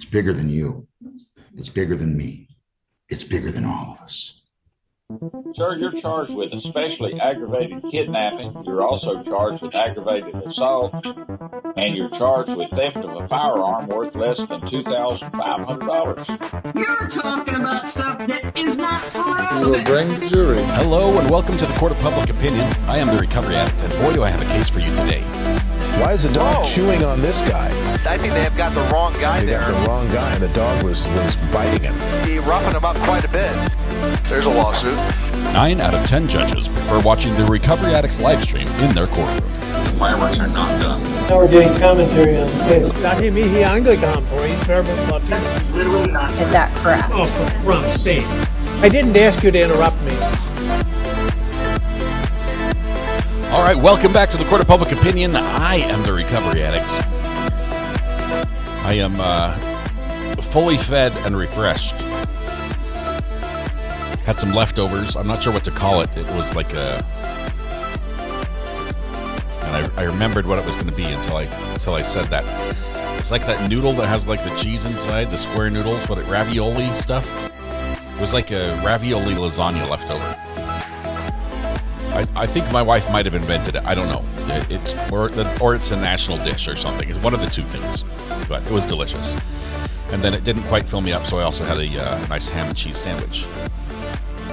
It's bigger than you. It's bigger than me. It's bigger than all of us. Sir, you're charged with especially aggravated kidnapping. You're also charged with aggravated assault, and you're charged with theft of a firearm worth less than $2,500. You're talking about stuff that is not We will bring the jury. Hello and welcome to the Court of Public Opinion. I am the Recovery Addict, and boy do I have a case for you today. Why is the dog chewing on this guy? I think they have got the wrong guy there. They got the wrong guy, and the dog was biting him. He roughing him up quite a bit. There's a lawsuit. 9 out of 10 judges prefer watching the Recovery Addict live stream in their courtroom. The fireworks are not done. Now we're getting commentary on the case. Dahil mihi Anglican po, he's verbal flooding. Literally not. Is that correct? Oh, for crumb's sake. I didn't ask you to interrupt me. All right, welcome back to the Court of Public Opinion. I am the Recovery Addict. I am fully fed and refreshed. Had some leftovers. I'm not sure what to call it. It was like a... And I remembered what it was going to be until I said that. It's like that noodle that has like the cheese inside, the square noodles, ravioli stuff. It was like a ravioli lasagna leftover. I think my wife might have invented it. I don't know. Or it's a national dish or something. It's one of the two things. But it was delicious. And then it didn't quite fill me up, so I also had a nice ham and cheese sandwich,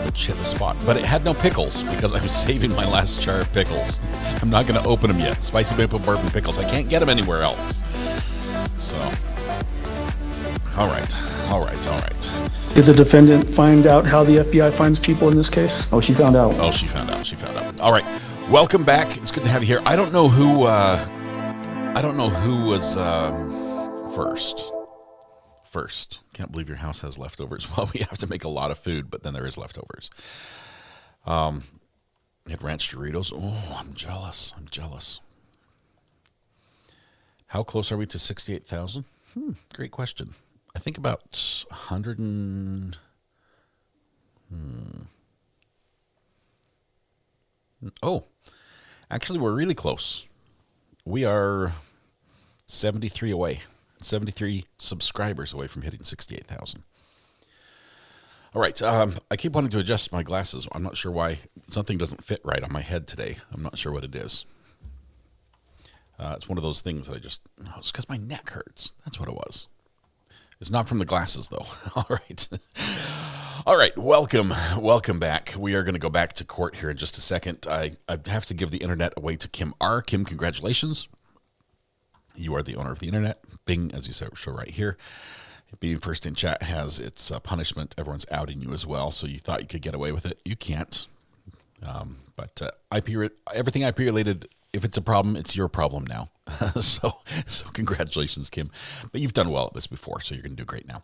which hit the spot. But it had no pickles because I was saving my last jar of pickles. I'm not going to open them yet. Spicy maple bourbon pickles. I can't get them anywhere else. So, all right. Did the defendant find out how the FBI finds people in this case? Oh, she found out. She found out. All right. Welcome back. It's good to have you here. I don't know who was first. Can't believe your house has leftovers. Well, we have to make a lot of food, but then there is leftovers. Had ranch Doritos. Oh, I'm jealous. How close are we to 68,000? Great question. I think about 100 and... Oh, actually, we're really close. We are 73 away. 73 subscribers away from hitting 68,000. All right. I keep wanting to adjust my glasses. I'm not sure why. Something doesn't fit right on my head today. I'm not sure what it is. It's one of those things that it's because my neck hurts. That's what it was. It's not from the glasses, though. All right. Welcome back. We are going to go back to court here in just a second. I have to give the internet away to Kim R. Kim, congratulations. You are the owner of the internet. Bing, as you show right here. Being first in chat has its punishment. Everyone's outing you as well, so you thought you could get away with it. You can't. But everything IP related, if it's a problem, it's your problem now. So congratulations, Kim. But you've done well at this before, so you're going to do great now.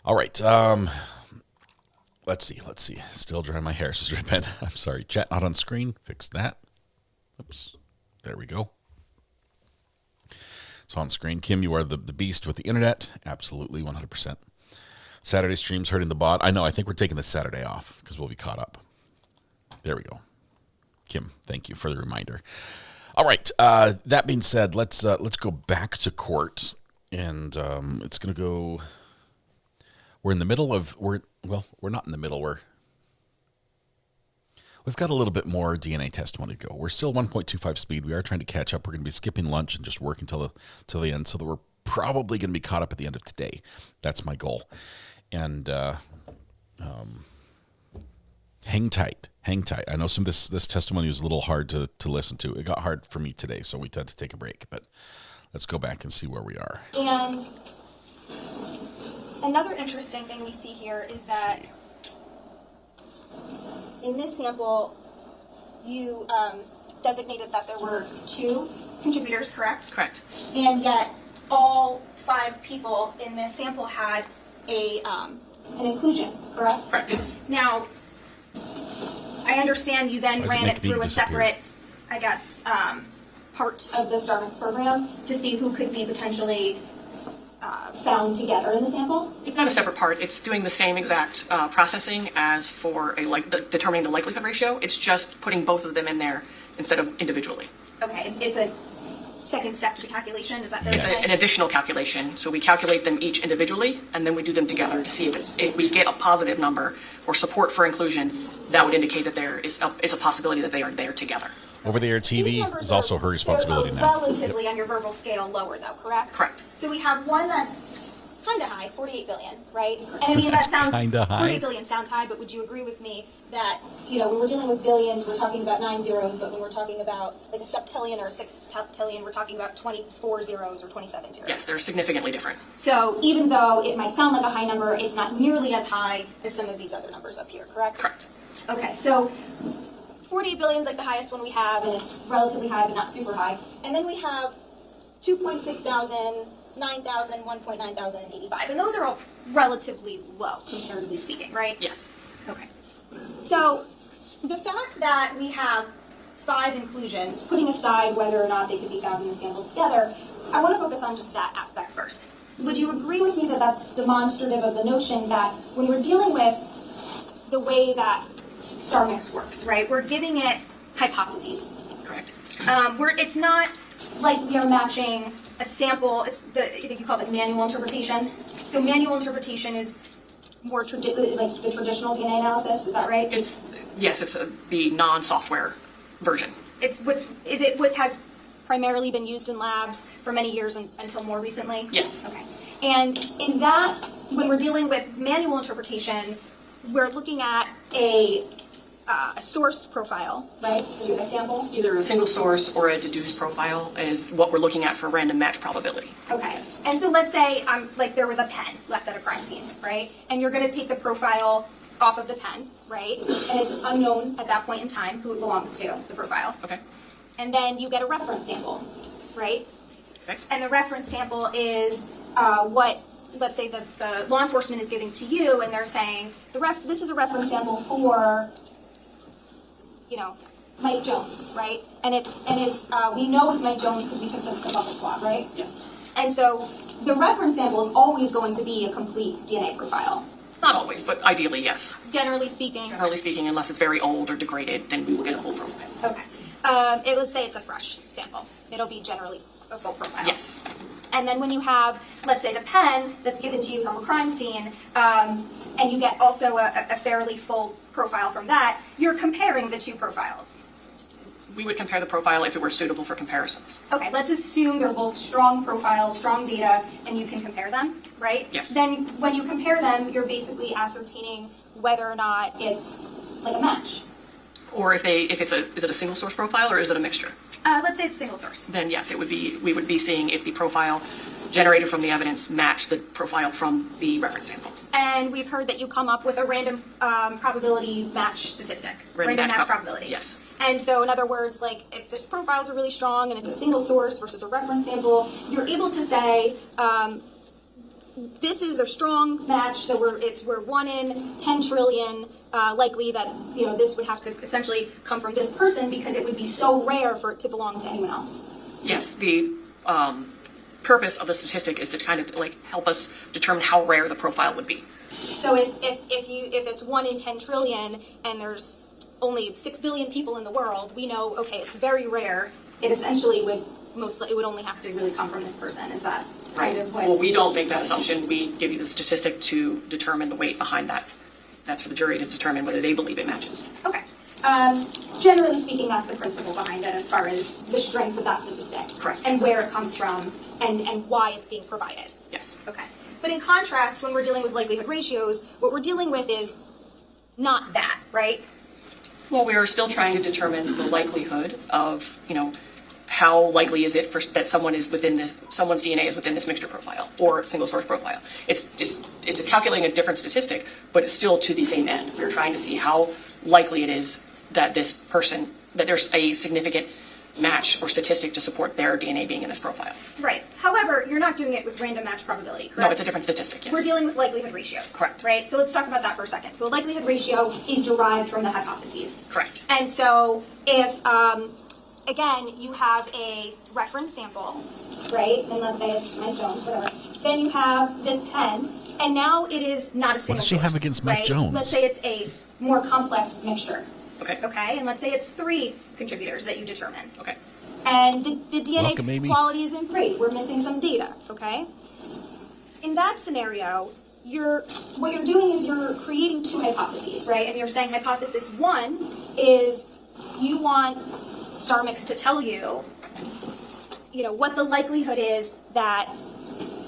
All right. Let's see. Still drying my hair, Sister Ben. I'm sorry. Chat not on screen. Fix that. Oops. There we go. So on screen, Kim, you are the beast with the internet. Absolutely, 100%. Saturday streams hurting the bot. I know. I think we're taking this Saturday off because we'll be caught up. There we go. Kim, thank you for the reminder. All right. That being said, let's go back to court, and it's going to go. We're in the middle of. We're not in the middle. We've got a little bit more DNA testimony to go. We're still 1.25 speed. We are trying to catch up. We're going to be skipping lunch and just working till the end, so that we're probably going to be caught up at the end of today. That's my goal. And hang tight. I know some of this testimony was a little hard to listen to. It got hard for me today, so we had to take a break. But let's go back and see where we are. And another interesting thing we see here is that in this sample, you designated that there were 2 contributors, correct? Correct. And yet all 5 people in this sample had an inclusion, correct? Correct. Now, I understand you then ran it through a separate, part of the StarMix program to see who could be potentially found together in the sample? It's not a separate part. It's doing the same exact processing as for determining the likelihood ratio. It's just putting both of them in there instead of individually. Okay, it's a second step to the calculation? Is that fair? It's an additional calculation. So we calculate them each individually, and then we do them together to see if we get a positive number or support for inclusion, that would indicate that it's a possibility that they are there together. Over-the-air TV is also her responsibility now. Relatively on your verbal scale lower, though, correct? Correct. So we have one that's kind of high, 48 billion, right? And I mean, that sounds, kinda high. 48 billion sounds high, but would you agree with me that, when we're dealing with billions, we're talking about 9 zeros, but when we're talking about like a septillion or a sextillion, we're talking about 24 zeros or 27 zeros? Yes, they're significantly different. So even though it might sound like a high number, it's not nearly as high as some of these other numbers up here, correct? Correct. Okay, so 48 billion is like the highest one we have, and it's relatively high, but not super high. And then we have 2.6 thousand, 9,000, 1.9 thousand, and 85. And those are all relatively low, comparatively speaking, right? Yes. Okay. So the fact that we have 5 inclusions, putting aside whether or not they could be found in the sample together, I want to focus on just that aspect first. Would you agree with me that that's demonstrative of the notion that when we're dealing with the way that star mix works, right? We're giving it hypotheses. Correct. It's not like we are matching a sample. I think you call it manual interpretation. So manual interpretation is more is like the traditional DNA analysis. Is that right? It's the non-software version. Is it what has primarily been used in labs for many years until more recently? Yes. Okay. And in that, when we're dealing with manual interpretation, we're looking at a source profile, right? A sample? Either a single source or a deduced profile is what we're looking at for random match probability. Okay. And so let's say there was a pen left at a crime scene, right? And you're going to take the profile off of the pen, right? And it's unknown at that point in time who it belongs to, the profile. Okay. And then you get a reference sample, right? Okay. And the reference sample is what, let's say the law enforcement is giving to you, and they're saying, this is a reference sample for, Mike Jones, right? And it's we know it's Mike Jones because we took the bubble swab, right? Yes. And so the reference sample is always going to be a complete DNA profile. Not always, but ideally, yes. Generally speaking. Generally speaking, unless it's very old or degraded, then we will get a full profile. Okay. Let's say it's a fresh sample. It'll be generally a full profile. Yes. And then when you have, let's say, the pen that's given to you from a crime scene, and you get also a fairly full profile from that, you're comparing the two profiles. We would compare the profile if it were suitable for comparisons. Okay, let's assume they're both strong profiles, strong data, and you can compare them, right? Yes. Then when you compare them, you're basically ascertaining whether or not it's like a match. Or is it a single source profile or is it a mixture? Let's say it's single source. Then yes, we would be seeing if the profile generated from the evidence matched the profile from the reference sample. And we've heard that you come up with a random probability match statistic. Random match probability. Yes. And so in other words, like if the profiles are really strong and it's a single source versus a reference sample, you're able to say, this is a strong match, so we're 1 in 10 trillion likely that this would have to essentially come from this person because it would be so rare for it to belong to anyone else. Yes, the purpose of the statistic is to kind of help us determine how rare the profile would be. So if it's 1 in 10 trillion and there's only 6 billion people in the world, we know, okay, it's very rare. It essentially would only have to really come from this person. Is that kind of what? Well, we don't make that assumption. We give you the statistic to determine the weight behind that. That's for the jury to determine whether they believe it matches. Okay. Generally speaking, that's the principle behind it as far as the strength of that statistic. Correct. And where it comes from and why it's being provided. Yes. Okay. But in contrast, when we're dealing with likelihood ratios, what we're dealing with is not that, right? Well, we are still trying to determine the likelihood of, how likely is it that someone's DNA is within this mixture profile or single source profile. It's calculating a different statistic, but it's still to the same end. We're trying to see how likely it is that that there's a significant match or statistic to support their DNA being in this profile. Right. However, you're not doing it with random match probability, correct? No, it's a different statistic, yes. We're dealing with likelihood ratios. Correct. Right? So let's talk about that for a second. So a likelihood ratio is derived from the hypotheses. Correct. And so if, again, you have a reference sample, right? And let's say it's Mike Jones, whatever. Then you have this pen, and now it is not a single What does she have against Mike Jones? Let's say it's a more complex mixture. Okay. Okay? And let's say it's 3 contributors that you determine. Okay. And the DNA Welcome, Amy. quality isn't great. We're missing some data, okay? In that scenario, what you're doing is you're creating two hypotheses, right? And you're saying hypothesis one is you want StarMix to tell you, what the likelihood is that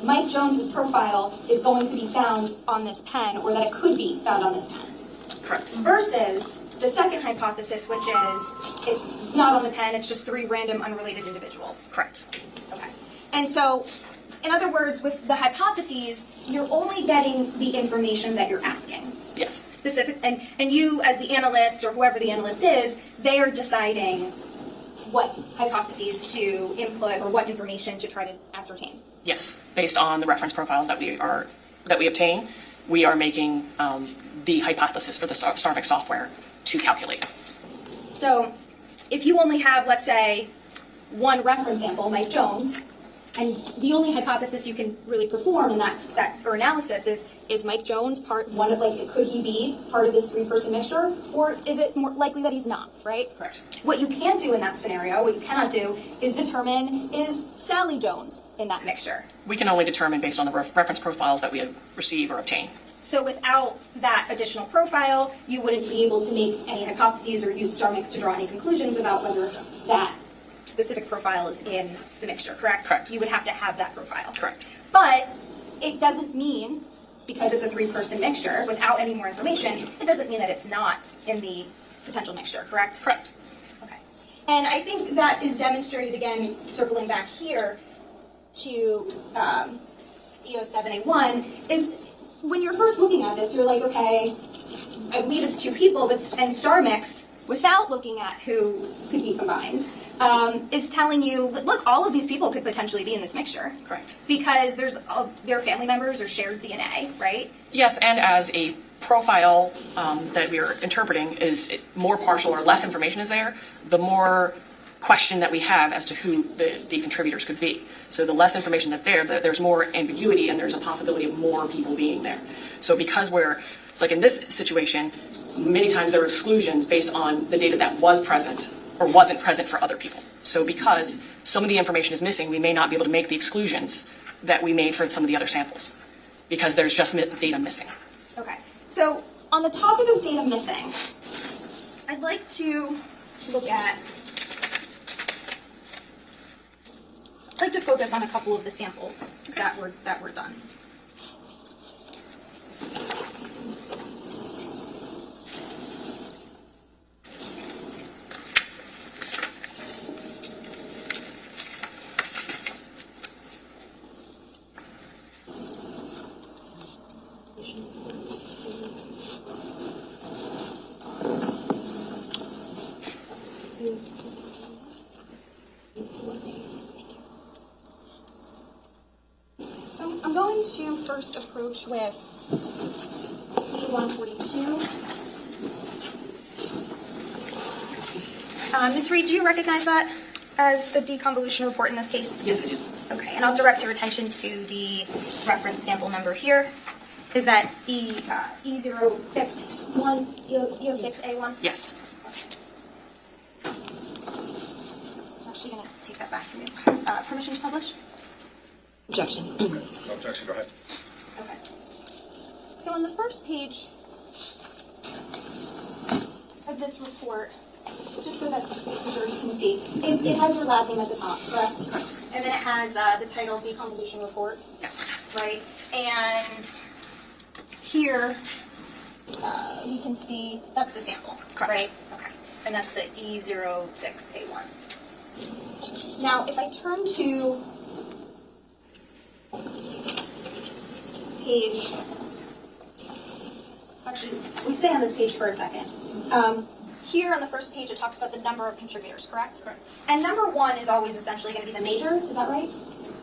Mike Jones's profile is going to be found on this pen, or that it could be found on this pen. Correct. Versus the second hypothesis, which is it's not on the pen, it's just 3 random unrelated individuals. Correct. Okay. And so, in other words, with the hypotheses, you're only getting the information that you're asking. Yes. Specific, and you, as the analyst, or whoever the analyst is, they are deciding what hypotheses to input or what information to try to ascertain. Yes. Based on the reference profiles that we obtain, we are making the hypothesis for the StarMix software to calculate. So, if you only have, let's say, one reference sample, Mike Jones, and the only hypothesis you can really perform in that for analysis is Mike Jones part one of, could he be part of this 3-person mixture, or is it more likely that he's not, right? Correct. What you can't do in that scenario, what you cannot do, is determine is Sally Jones in that mixture. We can only determine based on the reference profiles that we receive or obtain. So without that additional profile, you wouldn't be able to make any hypotheses or use StarMix to draw any conclusions about whether that specific profile is in the mixture, correct? Correct. You would have to have that profile. Correct. But it doesn't mean, because it's a 3-person mixture, without any more information, it doesn't mean that it's not in the potential mixture, correct? Correct. Okay. And I think that is demonstrated, again, circling back here to EO7A1, is when you're first looking at this, you're like, okay, I believe it's 2 people, and StarMix, without looking at who could be combined, is telling you, look, all of these people could potentially be in this mixture. Correct. Because they're family members or shared DNA, right? Yes, and as a profile that we are interpreting is more partial or less information is there, the more question that we have as to who the contributors could be. So the less information that's there, there's more ambiguity and there's a possibility of more people being there. So because it's like in this situation, many times there are exclusions based on the data that was present or wasn't present for other people. So because some of the information is missing, we may not be able to make the exclusions that we made for some of the other samples because there's just data missing. Okay. So on the topic of data missing, I'd like to focus on a couple of the samples that were done. So I'm going to first approach with E142. Ms. Reed, do you recognize that as a deconvolution report in this case? Yes, I do. Okay, and I'll direct your attention to the reference sample number here. Is that E061, E06A1? Yes. I'm actually going to take that back from you. Permission to publish? Objection. Objection, go ahead. Okay. So on the first page of this report, just so that the jury can see, it has your lab name at the top, correct? And then it has the title, Deconvolution Report. Yes. Right? And here, you can see, that's the sample, correct. Right? Okay. And that's the E06A1. Now, if I turn to page, actually, we stay on this page for a second. Here on the first page, it talks about the number of contributors, correct? Correct. And number 1 is always essentially going to be the major, is that right?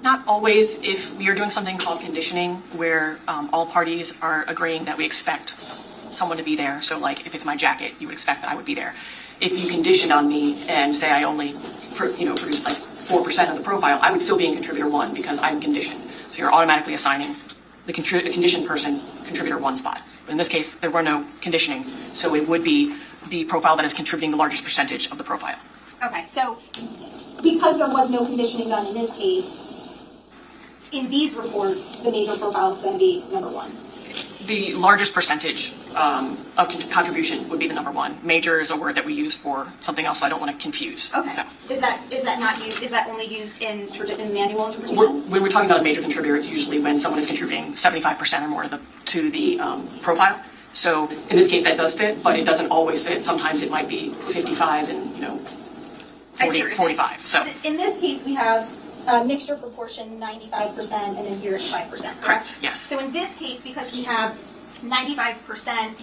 Not always. If we are doing something called conditioning, where all parties are agreeing that we expect someone to be there. So, like, if it's my jacket, you would expect that I would be there. If you condition on me and say I only, produce like 4% of the profile, I would still be in contributor 1 because I'm conditioned. So you're automatically assigning the conditioned person contributor 1 spot. But in this case, there were no conditioning, so it would be the profile that is contributing the largest percentage of the profile. Okay, so because there was no conditioning done in this case, in these reports, the major profile is going to be number one. The largest percentage of contribution would be the number one. Major is a word that we use for something else, so I don't want to confuse. Okay. So. Is that not used? Is that only used in manual interpretation? When we're talking about a major contributor, it's usually when someone is contributing 75% or more to the profile. So in this case, that does fit, but it doesn't always fit. Sometimes it might be 55 and 45. So in this case, we have mixture proportion 95%, and then here it's 5%. Correct. Yes. So in this case, because we have 95%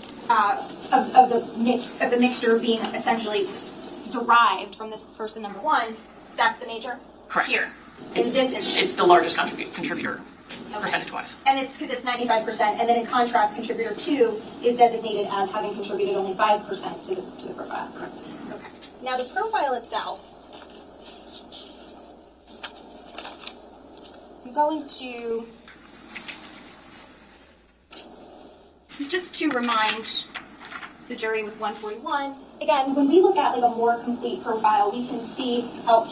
of the mixture being essentially derived from this person number one, that's the major. Correct. Here. It's the largest contributor. Okay. Percentage-wise. And it's because it's 95%, and then in contrast, contributor 2 is designated as having contributed only 5% to the profile. Correct. Okay. Now the profile itself, I'm going to, just to remind the jury with 141, again, when we look at like a more complete profile, we can see how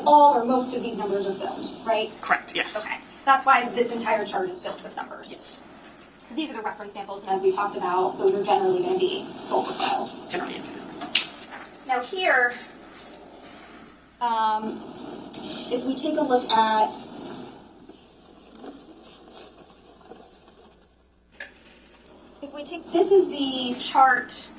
all or most of these numbers are filled, right? Correct, yes. Okay. That's why this entire chart is filled with numbers. Yes. Because these are the reference samples, and as we talked about, those are generally going to be full profiles. Generally, yes. Now here, if we take a look at this is the chart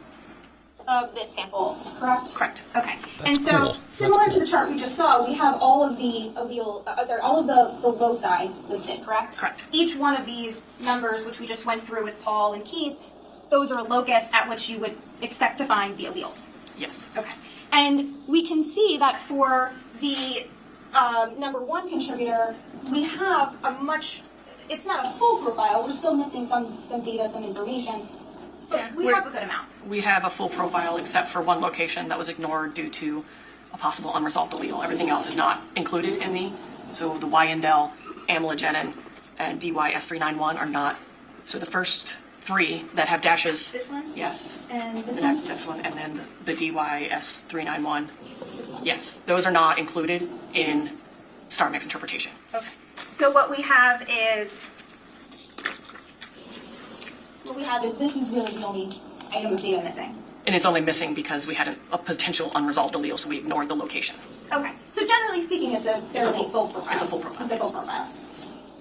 of this sample, correct? Correct. Okay. That's and so cool. similar to the chart we just saw, we have all of the loci listed, correct? Correct. Each one of these numbers, which we just went through with Paul and Keith, those are a locus at which you would expect to find the alleles. Yes. Okay. And we can see that for the number one contributor, we have it's not a full profile, we're still missing some data, some information, but we have a good amount. We have a full profile except for one location that was ignored due to a possible unresolved allele. Everything else is not included in so the Y-indel, amylogenin, and DYS391 are not. So the first three that have dashes. This one? Yes. And this the one? next one, and then the DYS391. This one? Yes, those are not included in star mix interpretation. Okay. So what we have is this is really the only item of data missing. And it's only missing because we had a potential unresolved allele, so we ignored the location. Okay. So generally speaking, it's a fairly full profile. It's a full profile. It's a full profile.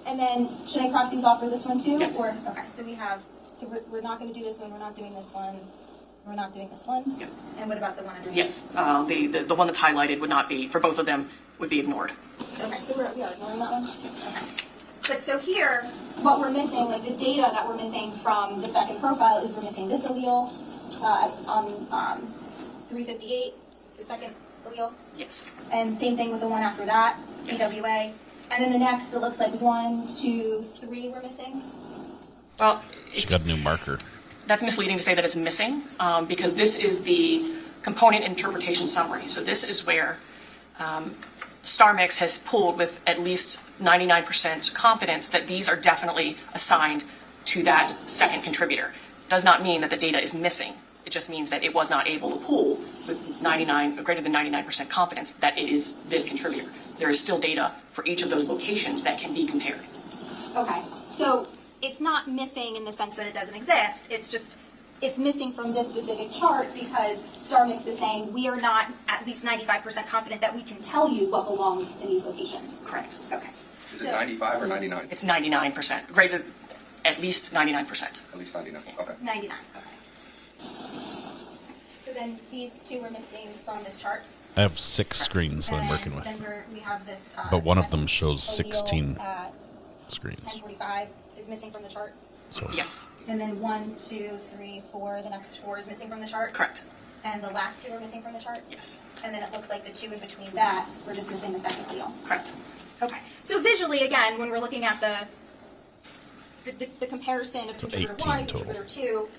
And then, should I cross these off for this one too? Yes. Okay, so we're not going to do this one, we're not doing this one, we're not doing this one? Yep. And what about the one underneath? Yes, the one that's highlighted would not be, for both of them, would be ignored. Okay, so we are ignoring that one? Okay. But so here, what we're missing, like the data that we're missing from the second profile is we're missing this allele on 358, the second allele. Yes. And same thing with the one after that, Yes. PWA. And then the next, it looks like 1, 2, 3 we're missing. Well, She got a new marker. that's misleading to say that it's missing because this is the component interpretation summary. So this is where StarMix has pulled with at least 99% confidence that these are definitely assigned to that second contributor. Does not mean that the data is missing. It just means that it was not able to pull with greater than 99% confidence that it is this contributor. There is still data for each of those locations that can be compared. Okay, so it's not missing in the sense that it doesn't exist. It's missing from this specific chart because StarMix is saying we are not at least 95% confident that we can tell you what belongs in these locations. Correct. Okay. Is it 95 or 99? It's 99%. At least 99%. At least 99. Okay. 99. Okay. So then these two are missing from this chart. I have 6 screens that I'm working with. Then we have this. But one of them shows allele 16 at screens. 1045 is missing from the chart. So Yes. And then 1, 2, 3, 4. The next 4 is missing from the chart. Correct. And the last 2 are missing from the chart. Yes. And then it looks like the 2 in between that, we're just missing the second allele. Correct. Okay. So visually, again, when we're looking at the comparison of contributor 1 and contributor 2,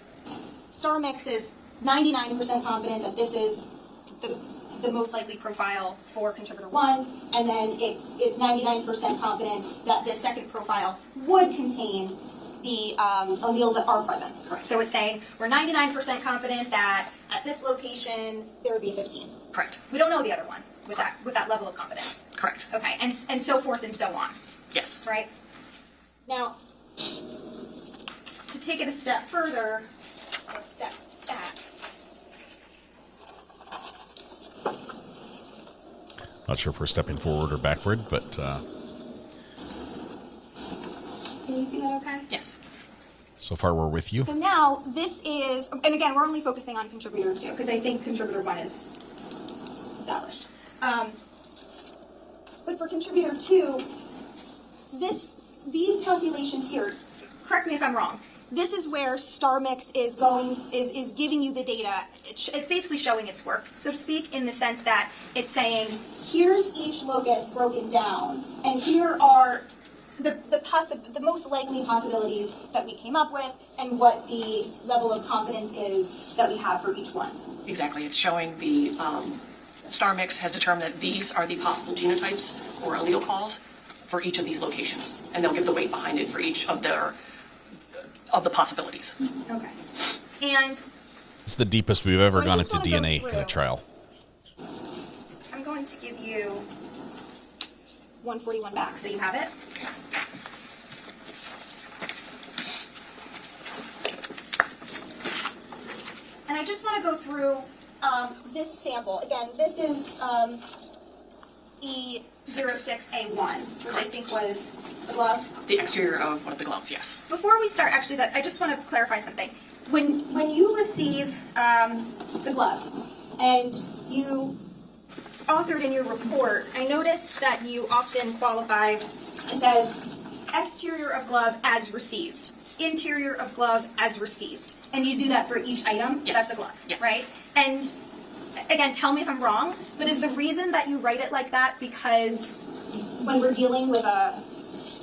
StarMix is 99% confident that this is the most likely profile for contributor 1, and then it's 99% confident that this second profile would contain the alleles that are present. Correct. So it's saying we're 99% confident that at this location there would be a 15. Correct. We don't know the other one with that level of confidence. Correct. Okay, and so forth and so on. Yes. Right? Now, to take it a step further, or a step back. Not sure if we're stepping forward or backward, but Can you see that okay? Yes. so far we're with you. So now this is, and again, we're only focusing on contributor 2 because I think contributor 1 is established. But for contributor 2, these calculations here, correct me if I'm wrong, this is where StarMix is giving you the data. It's basically showing its work, so to speak, in the sense that it's saying, here's each locus broken down, and here are the most likely possibilities that we came up with, and what the level of confidence is that we have for each one. Exactly. It's showing the StarMix has determined that these are the possible genotypes or allele calls for each of these locations, and they'll give the weight behind it for each of the possibilities. Okay. And It's the deepest we've ever So I gone just into wanna go DNA in a through. trial. I'm going to give you 141 back, so you have it. And I just want to go through this sample. Again, this is E06A1, which I think was the glove. The exterior of one of the gloves, yes. Before we start, actually, I just want to clarify something. When you receive the glove and you authored in your report, I noticed that you often qualify, it says, exterior of glove as received, interior of glove as received. And you do that for each item? Yes. That's a glove, yes. Right? And again, tell me if I'm wrong, but is the reason that you write it like that because when we're dealing with a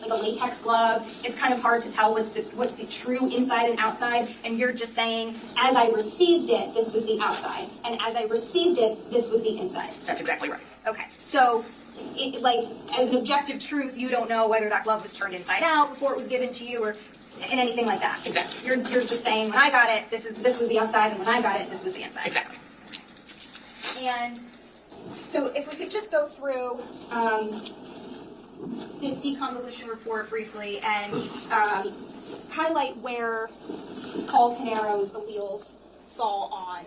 latex glove, it's kind of hard to tell what's the true inside and outside, and you're just saying, as I received it, this was the outside, and as I received it, this was the inside. That's exactly right. Okay, so as an objective truth, you don't know whether that glove was turned inside out before it was given to you, or and anything like that. Exactly. You're just saying, when I got it, this was the outside, and when I got it, this was the inside. Exactly. And so if we could just go through this deconvolution report briefly and highlight where Paul Caneiro's alleles fall on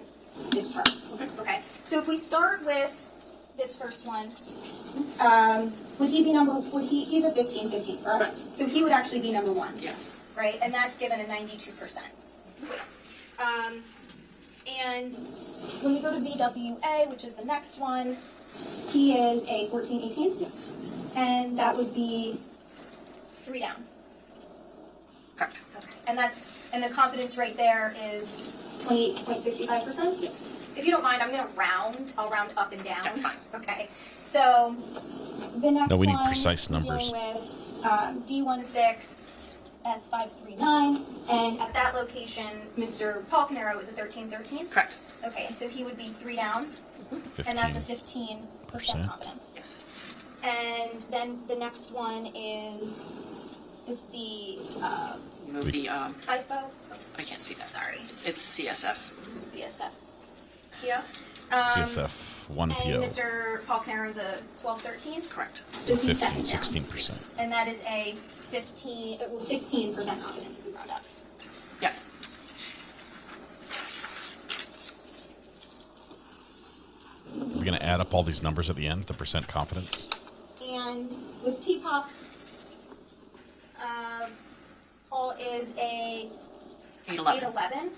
this chart. Okay. So if we start with this first one, he's a 15-15, correct? Right. So he would actually be number 1. Yes. Right? And that's given a 92%. And when we go to VWA, which is the next one, he is a 14-18. Yes. And that would be 3 down. Correct. Okay. And the confidence rate there is 28.65%? Yes. If you don't mind, I'm going to round. I'll round up and down. That's fine. Okay. So the next No, we need one, precise we're numbers. dealing with D16S539, and at that location, Mr. Paul Caneiro is a 13-13? Correct. Okay, and so he would be 3 down, 15%. and that's a 15% confidence. Yes. And then the next one is the Move the FIFO. I can't see that. Sorry. It's CSF. CSF. PO. CSF 1 And PO. Mr. Paul Caneiro's a 12-13. Correct. So he's 15, second down. 16%. And that is a 16% confidence if we round up. Yes. We're going to add up all these numbers at the end, the percent confidence. And with TPOX, Paul is a 811.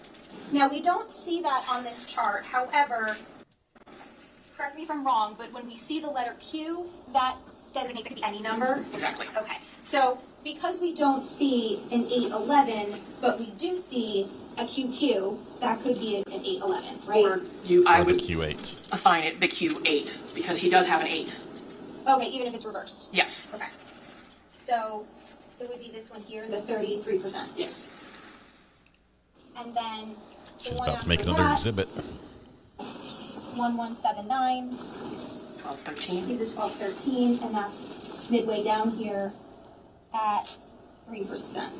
Now, we don't see that on this chart. However, correct me if I'm wrong, but when we see the letter Q, that designates it could be any number. Exactly. Okay. So because we don't see an 811, but we do see a QQ, that could be an 811, right? Or I Or the would Q8. assign it the Q8 because he does have an 8. Okay, even if it's reversed. Yes. Okay. So it would be this one here, the 33%. Yes. And then the She's one about to make after another that, exhibit. 1179. 12-13. He's a 12-13, and that's midway down here at 3%.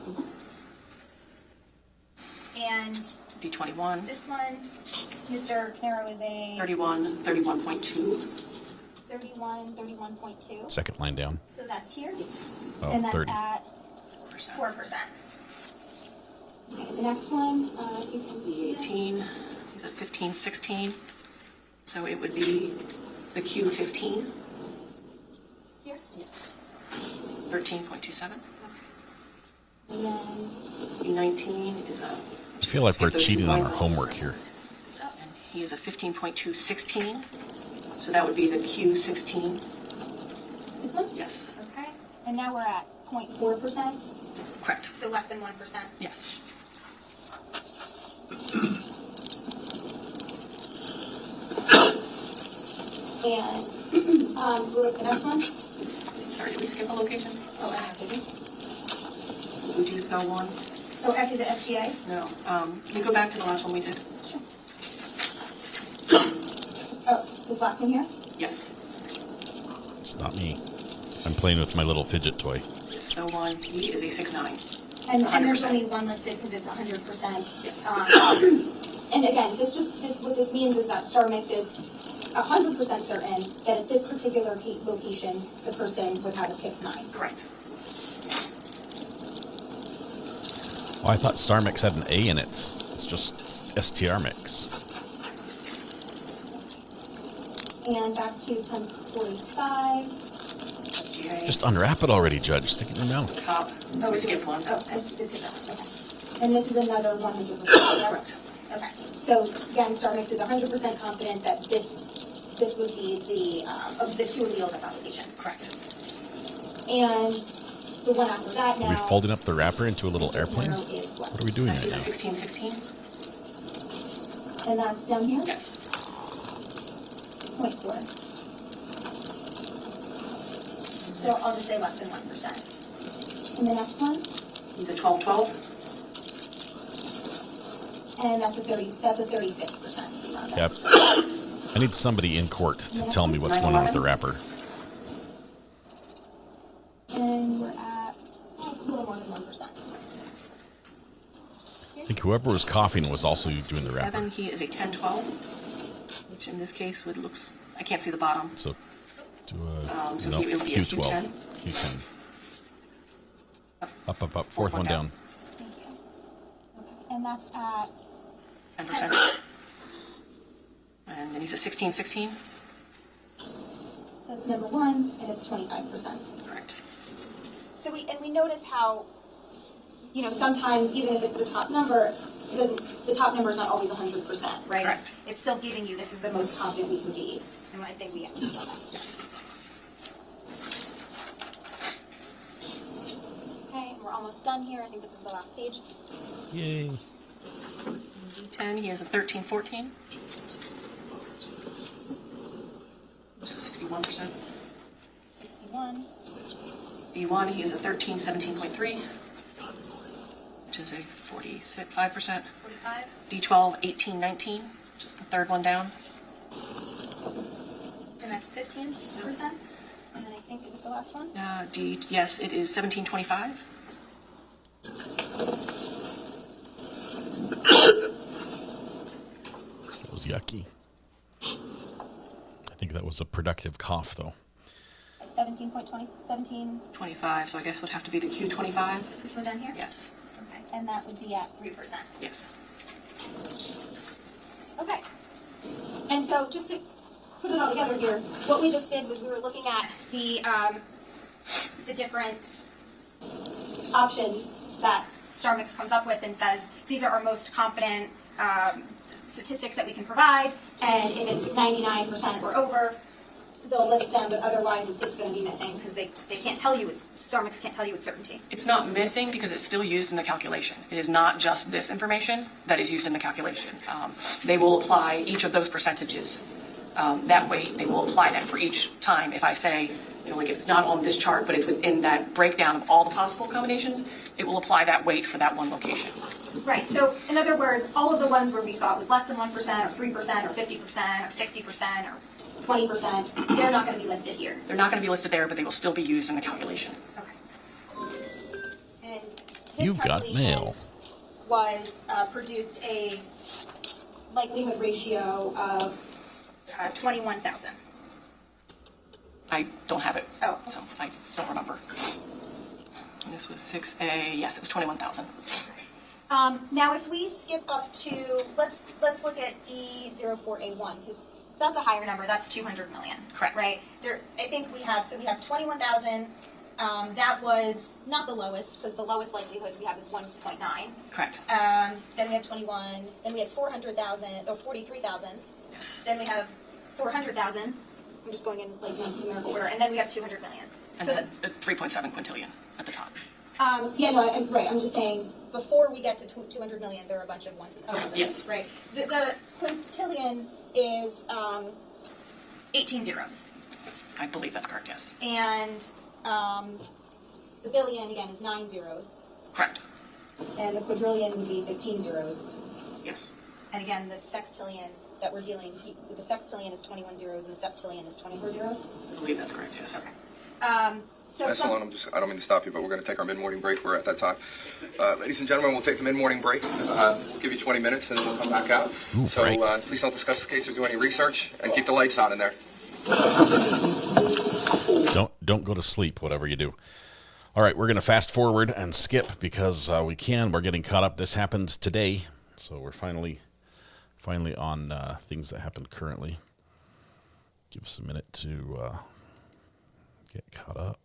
And D21. this one, Mr. Caneiro is a 31, 31.2. 31.2. Second line down. So that's here. Oh, and that's 30. at 4%. Okay, the next one, you can see D18 is at 15, 16. So it would be the Q15. Here? Yes. 13.27. And then D19 is a. I feel like we're cheating on our homework here. And he is a 15.216. So that would be the Q16. this one? Yes. Okay. And now we're at 0.4%. Correct. So less than 1%. Yes. And we'll look at the next one. Sorry, did we skip a location? Oh, I have to do. Would you go one? Oh, F is it FGA? No. Can we go back to the last one we did? Sure. Oh, this last one here? Yes. It's not me. I'm playing with my little fidget toy. So one, he is a 6'9". And there's only one listed because it's 100%. Yes. And again, what this means is that Star Mix is 100% certain that at this particular location, the person would have a 6'9". Correct. Oh, I thought Star Mix had an A in it. It's just STR Mix. And back to 1045. Just unwrap it already, Judge. Stick it in your mouth. Top. Oh, we skipped one. Oh, it's that one. Okay. And this is another 100%. Correct. Okay. So again, Star Mix is 100% confident that this would be the of the two alleles of application. Correct. And the one after that now. Are we folding up the wrapper into a little airplane? Is what? What are we doing right Is it now? 16, 16? And that's down here? Yes. 0.4. So I'll just say less than 1%. And the next one? He's a 12, 12. And that's a 36%. Yep. I need somebody in court to tell me what's going on with the wrapper. And we're at a little more than 1%. I think whoever was coughing was also doing the wrapper. 7, he is a 10, 12. Which in this case would looks, I can't see the bottom. So, do so no, he would be a Q12. Q10. Q10. Up. Fourth one down. Thank you. Okay. And that's at 10%. And then he's a 16, 16. So it's number one, and it's 25%. Correct. So we notice how, sometimes even if it's the top number, the top number is not always 100%, right? Correct. It's still giving you, this is the most confident we can be. And when I say we, I'm just on us. Okay, we're almost done here. I think this is the last page. Yay. D10, he has a 13, 14. Which is 61%. 61. D1, he is a 13, 17.3. Which is a 45%. 45. D12, 18, 19. Which is the third one down. And that's 15%. And then I think, is this the last one? D, yes, it is 17.25. That was yucky. I think that was a productive cough, though. 17.20, 17. 25, so I guess would have to be the Q25. Is this one down here? Yes. Okay, and that would be at 3%. Yes. Okay. And so just to put it all together here, what we just did was we were looking at the different options that StarMix comes up with and says, these are our most confident statistics that we can provide, and if it's 99% or over, they'll list them, but otherwise it's going to be missing because they can't tell you, StarMix can't tell you with certainty. It's not missing because it's still used in the calculation. It is not just this information that is used in the calculation. They will apply each of those percentages. That way, they will apply that for each time. If I say, like if it's not on this chart, but it's within that breakdown of all the possible combinations, it will apply that weight for that one location. Right, so in other words, all of the ones where we saw it was less than 1% or 3% or 50% or 60% or 20%, they're not going to be listed here. They're not going to be listed there, but they will still be used in the calculation. Okay. And You've got mail. was produced a likelihood ratio of 21,000. I don't have it. Oh. So I don't remember. This was 6A. Yes, it was 21,000. Now, if we skip up to, let's look at E04A1, because that's a higher number. That's 200 million. Correct. Right? I think we have 21,000. That was not the lowest, because the lowest likelihood we have is 1.9. Correct. Then we have 21. Then we have 43,000. Yes. Then we have 400,000. I'm just going in like numerical order, and then we have 200 million. And So then the 3.7 quintillion at the top. right. I'm just saying before we get to 200 million, there are a bunch of ones and thousands. Yes. Right. The quintillion is 18 zeros, I believe that's correct. Yes. and the billion again is 9 zeros, Correct. and the quadrillion would be 15 zeros. Yes. And again, the sextillion that we're dealing with, the sextillion is 21 zeros, and the septillion is 24 zeros. I believe that's correct. Yes. Okay. So That's some, I don't mean to stop you, but we're going to take our mid-morning break. We're at that time. Ladies and gentlemen, we'll take the mid-morning break. We'll give you 20 minutes, and then we'll come back out. Ooh, so great. Please don't discuss this case or do any research, and keep the lights on in there. Don't go to sleep, whatever you do. All right, we're going to fast forward and skip because we can. We're getting caught up. This happened today, so we're finally on things that happened currently. Give us a minute to get caught up.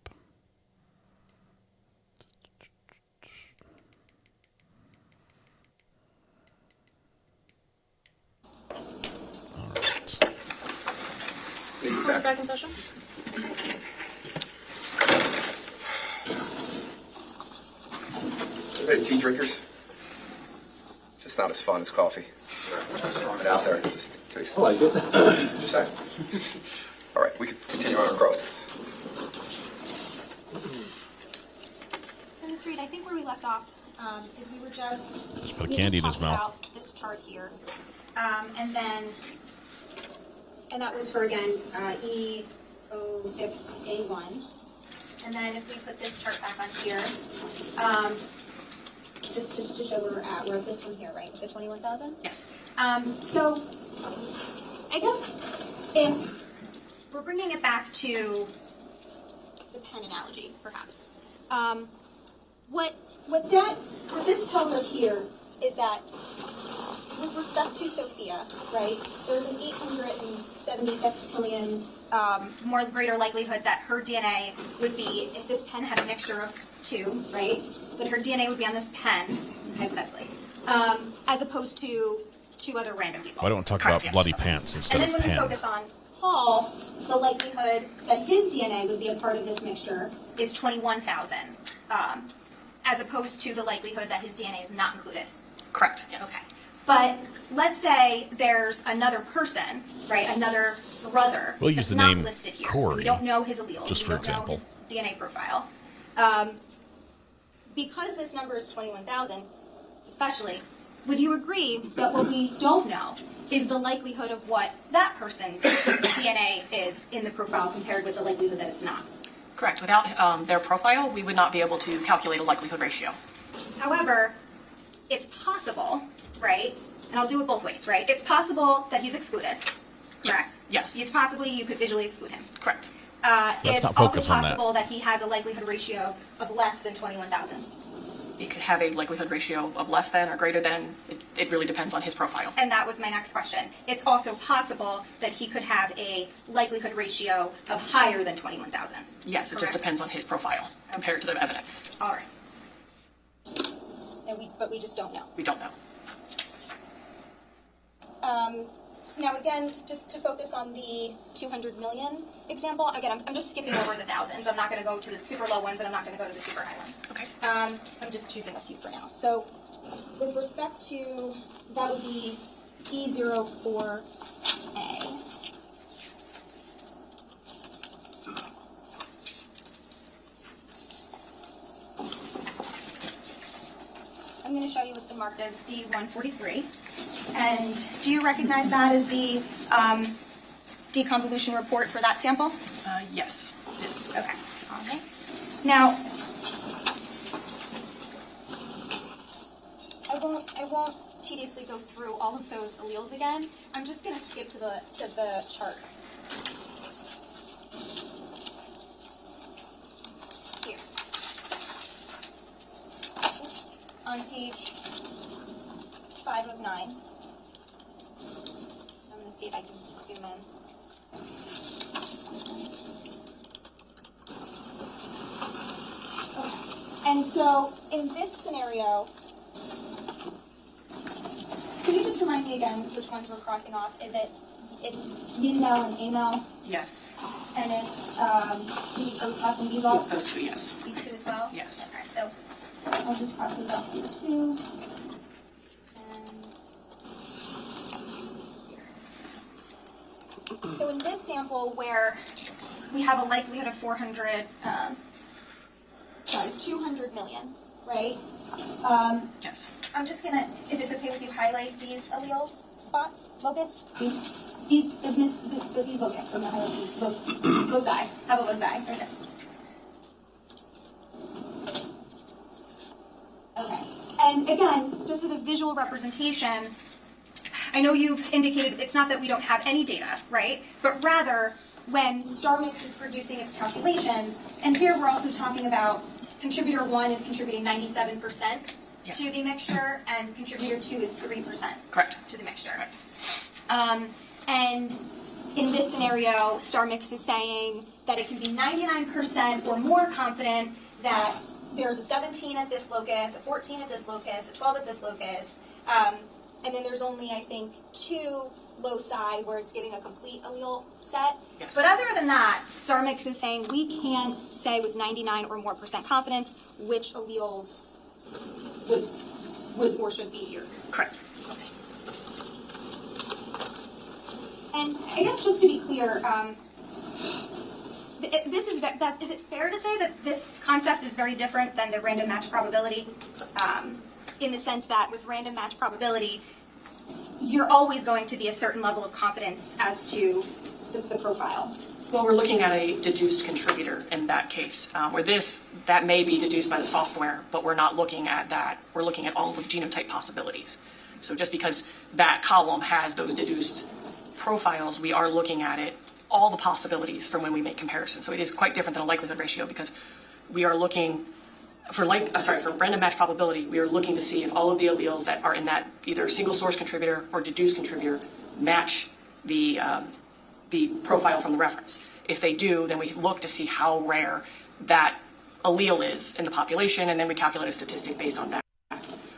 All right. Court's back in session. Hey, tea drinkers? Just not as fun as coffee. Just throwing it out there, just in case. I like it. Just saying. All right, we can continue on our cross. So, Ms. Reed, I think where we left off is we were just put a candy in his talking mouth. about this chart here, and that was for again E06A1, and then if we put this chart back on here, just to show where we're at this one here, right, with the 21,000. Yes. So, I guess if we're bringing it back to the pen analogy, perhaps, what this tells us here is that with respect to Sophia, right, there's an 876 trillion more greater likelihood that her DNA would be, if this pen had a mixture of two, right, that her DNA would be on this pen, hypothetically, as opposed to two other random people. Why don't we talk Correct, about yes. bloody pants instead And then of when we pen? focus on Paul, the likelihood that his DNA would be a part of this mixture is 21,000, as opposed to the likelihood that his DNA is not included. Correct. Yes. Okay. But let's say there's another person, right, another brother We'll use that's the not name listed here. Corey, We don't know his alleles. just we for don't example. know his DNA profile. Because this number is 21,000, especially, would you agree that what we don't know is the likelihood of what that person's DNA is in the profile compared with the likelihood that it's not? Correct. Without their profile, we would not be able to calculate a likelihood ratio. However, it's possible, right? And I'll do it both ways, right? It's possible that he's excluded, correct? Yes. It's possibly you could visually exclude him. Correct. It's not also focus on that. possible that he has a likelihood ratio of less than 21,000. It could have a likelihood ratio of less than or greater than. It really depends on his profile. And that was my next question. It's also possible that he could have a likelihood ratio of higher than 21,000. Yes, it just Correct. depends on his profile compared to the evidence. All right. But we just don't know. We don't know. Now again, just to focus on the 200 million example, again, I'm just skipping over the thousands. I'm not going to go to the super low ones, and I'm not going to go to the super high ones. Okay. I'm just choosing a few for now. So with respect to, that would be E04A. I'm going to show you what's been marked as D143. And do you recognize that as the deconvolution report for that sample? Yes. Yes. Okay. All right. Now, I won't tediously go through all of those alleles again. I'm just going to skip to the chart. Here. On page 5 of 9. I'm going to see if I can zoom in. Okay. And so in this scenario, can you just remind me again which ones we're crossing off? It's mid-mel and A-mel? Yes. And it's, are we crossing these off? Those two, yes. These two as well? Yes. Okay, so I'll just cross these off here too. And so in this sample where we have a likelihood of 200 million, right? Yes. I'm just gonna, if it's okay with you, highlight these alleles, spots, locus, these locus. I'm gonna highlight these loci. How about loci? Right there. Okay. And again, just as a visual representation, I know you've indicated it's not that we don't have any data, right? But rather, when StarMix is producing its calculations, and here we're also talking about contributor 1 is contributing 97% yes. to the mixture, and contributor 2 is 3% correct to the mixture. Correct. And in this scenario, StarMix is saying that it can be 99% or more confident that there's a 17 at this locus, a 14 at this locus, a 12 at this locus, and then there's only, I think, 2 loci where it's giving a complete allele set. Yes. But other than that, StarMix is saying we can't say with 99 or more % confidence which alleles would or should be here. Correct. And I guess just to be clear, is it fair to say that this concept is very different than the random match probability? In the sense that with random match probability, you're always going to be a certain level of confidence as to the profile. Well, we're looking at a deduced contributor in that case, where that may be deduced by the software, but we're not looking at that. We're looking at all the genotype possibilities. So just because that column has those deduced profiles, we are looking at it, all the possibilities from when we make comparisons. So it is quite different than a likelihood ratio because we are looking for random match probability, we are looking to see if all of the alleles that are in that either single source contributor or deduced contributor match the profile from the reference. If they do, then we look to see how rare that allele is in the population, and then we calculate a statistic based on that.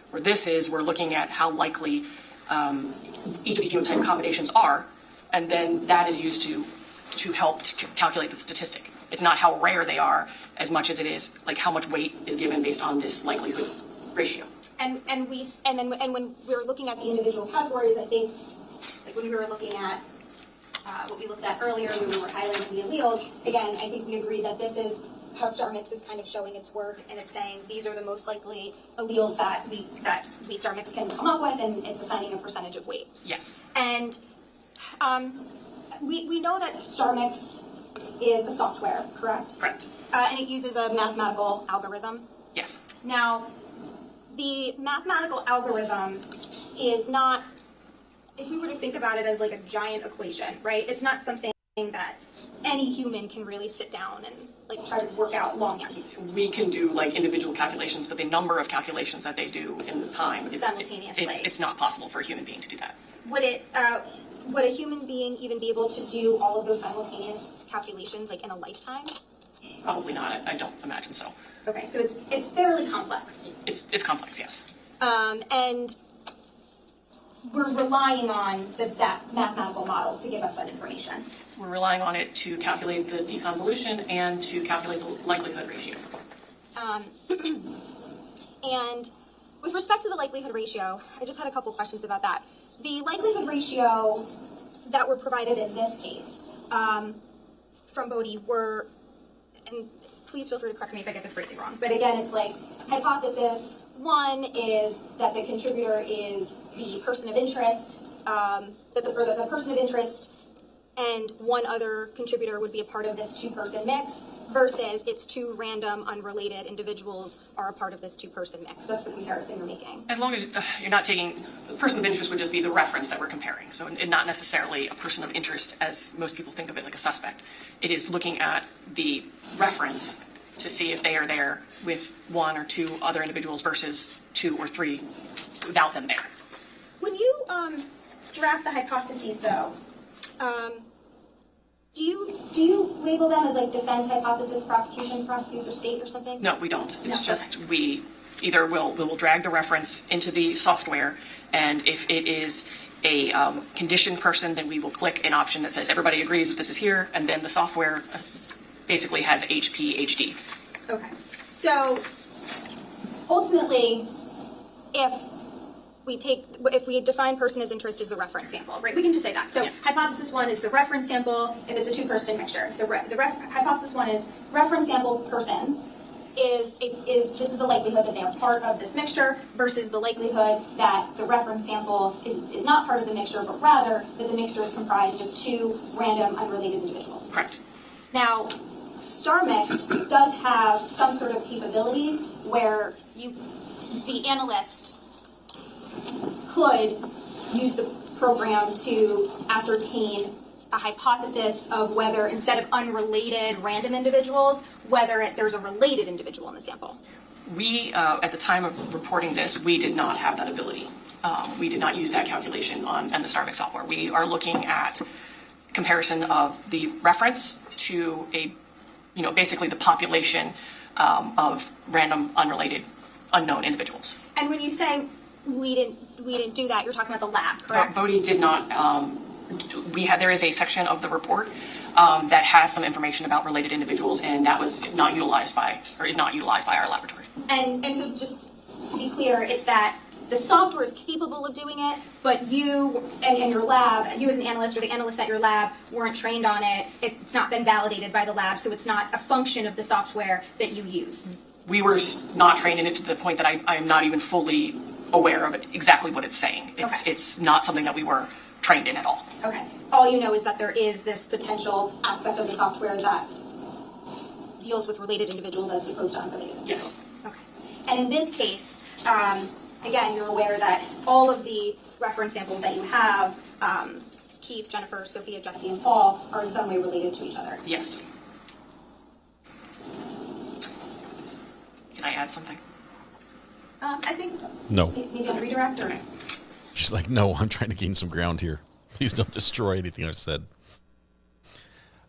Where this is, we're looking at how likely each of these genotype combinations are, and then that is used to help calculate the statistic. It's not how rare they are as much as it is like how much weight is given based on this likelihood ratio. And when we were looking at the individual categories, I think like when we were looking at what we looked at earlier when we were highlighting the alleles, again, I think we agreed that this is how StarMix is kind of showing its work, and it's saying these are the most likely alleles that we StarMix can come up with, and it's assigning a percentage of weight. Yes. And we know that StarMix is a software, correct? Correct. And it uses a mathematical algorithm. Yes. Now, the mathematical algorithm is not, if we were to think about it as like a giant equation, right? It's not something that any human can really sit down and like try to work out long answers. We can do like individual calculations, but the number of calculations that they do in the time is simultaneously. It's not possible for a human being to do that. Would a human being even be able to do all of those simultaneous calculations like in a lifetime? Probably not. I don't imagine so. Okay, so it's fairly complex. It's complex, yes. And we're relying on that mathematical model to give us that information. We're relying on it to calculate the deconvolution and to calculate the likelihood ratio. And with respect to the likelihood ratio, I just had a couple questions about that. The likelihood ratios that were provided in this case from Bodhi were, and please feel free to correct me if I get the phrasing wrong, but again, it's like hypothesis 1 is that the contributor is the person of interest, the person of interest and one other contributor would be a part of this two-person mix, versus it's two random, unrelated individuals are a part of this two-person mix. That's the comparison you're making. As long as you're not taking, the person of interest would just be the reference that we're comparing. So and not necessarily a person of interest as most people think of it, like a suspect. It is looking at the reference to see if they are there with one or two other individuals versus two or three without them there. When you draft the hypotheses, though, do you label them as like defense hypothesis, prosecution, prosecutor, state, or something? No, we don't. It's just we either will drag the reference into the software, and if it is a conditioned person, then we will click an option that says everybody agrees that this is here, and then the software basically has HP, HD. Okay. So ultimately, if we define person as interest as the reference sample, right? We can just say that. So hypothesis 1 is the reference sample if it's a two-person mixture. If hypothesis 1 is reference sample person is this is the likelihood that they are part of this mixture versus the likelihood that the reference sample is not part of the mixture, but rather that the mixture is comprised of two random unrelated individuals. Correct. Now, StarMix does have some sort of capability where the analyst could use the program to ascertain a hypothesis of whether, instead of unrelated random individuals, whether there's a related individual in the sample. We, at the time of reporting this, we did not have that ability. We did not use that calculation on the StarMix software. We are looking at comparison of the reference to basically the population of random, unrelated, unknown individuals. And when you say we didn't do that, you're talking about the lab, correct? Bodie did not. There is a section of the report that has some information about related individuals, and that was not utilized by, or is not utilized by our laboratory. And so just to be clear, it's that the software is capable of doing it, but you and your lab, you as an analyst or the analysts at your lab weren't trained on it. It's not been validated by the lab, so it's not a function of the software that you use. We were not trained in it to the point that I am not even fully aware of exactly what it's saying. It's not something that we were trained in at all. Okay. All you know is that there is this potential aspect of the software that deals with related individuals as opposed to unrelated individuals. Yes. Okay. And in this case, again, you're aware that all of the reference samples that you have, Keith, Jennifer, Sophia, Jesse, and Paul, are in some way related to each other. Yes. Can I add something? I think. No. Maybe on a redirect or. She's like, no, I'm trying to gain some ground here. Please don't destroy anything I've said.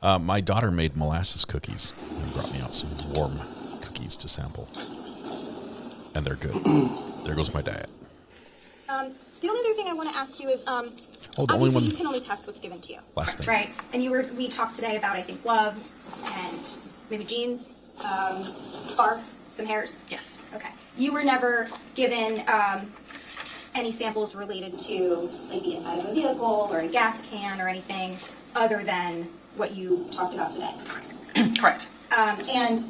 My daughter made molasses cookies and brought me out some warm cookies to sample. And they're good. There goes my diet. The only other thing I want to ask you is, the obviously only one. you can only test what's given to you. Last thing. Right. And we talked today about, I think, gloves and maybe jeans, scarf, some hairs. Yes. Okay. You were never given any samples related to like the inside of a vehicle or a gas can or anything other than what you talked about today. Correct. And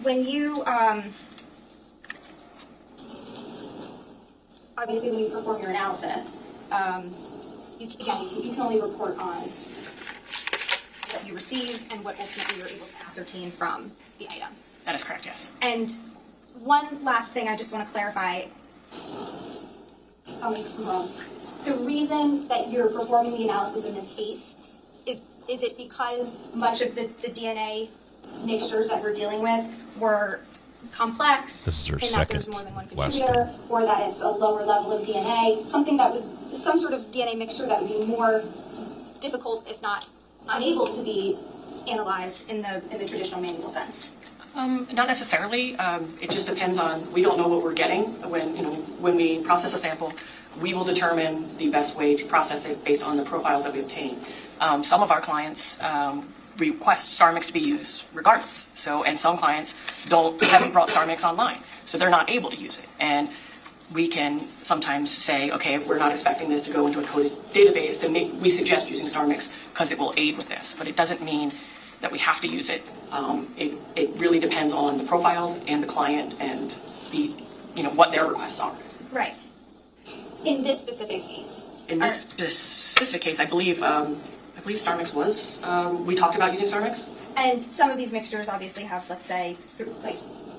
when you obviously when you perform your analysis, you can only report on what you receive and what ultimately you're able to ascertain from the item. That is correct, yes. And one last thing I just want to clarify. Tell me if I'm wrong. The reason that you're performing the analysis in this case is it because much of the DNA mixtures that we're dealing with were complex, This is her and that second there's more than one last contributor, or that it's a lower level of DNA, some sort of DNA mixture that would be more difficult, if not unable to be analyzed in the traditional manual sense? Not necessarily. It just depends on, we don't know what we're getting. When we process a sample, we will determine the best way to process it based on the profiles that we obtain. Some of our clients request StarMix to be used regardless. And some clients haven't brought StarMix online, so they're not able to use it. And we can sometimes say, okay, if we're not expecting this to go into a CODIS database, then we suggest using StarMix because it will aid with this. But it doesn't mean that we have to use it. It really depends on the profiles and the client and what their requests are. Right. In this specific case? In this specific case, I believe Star Mix was, we talked about using Star Mix. And some of these mixtures obviously have, let's say,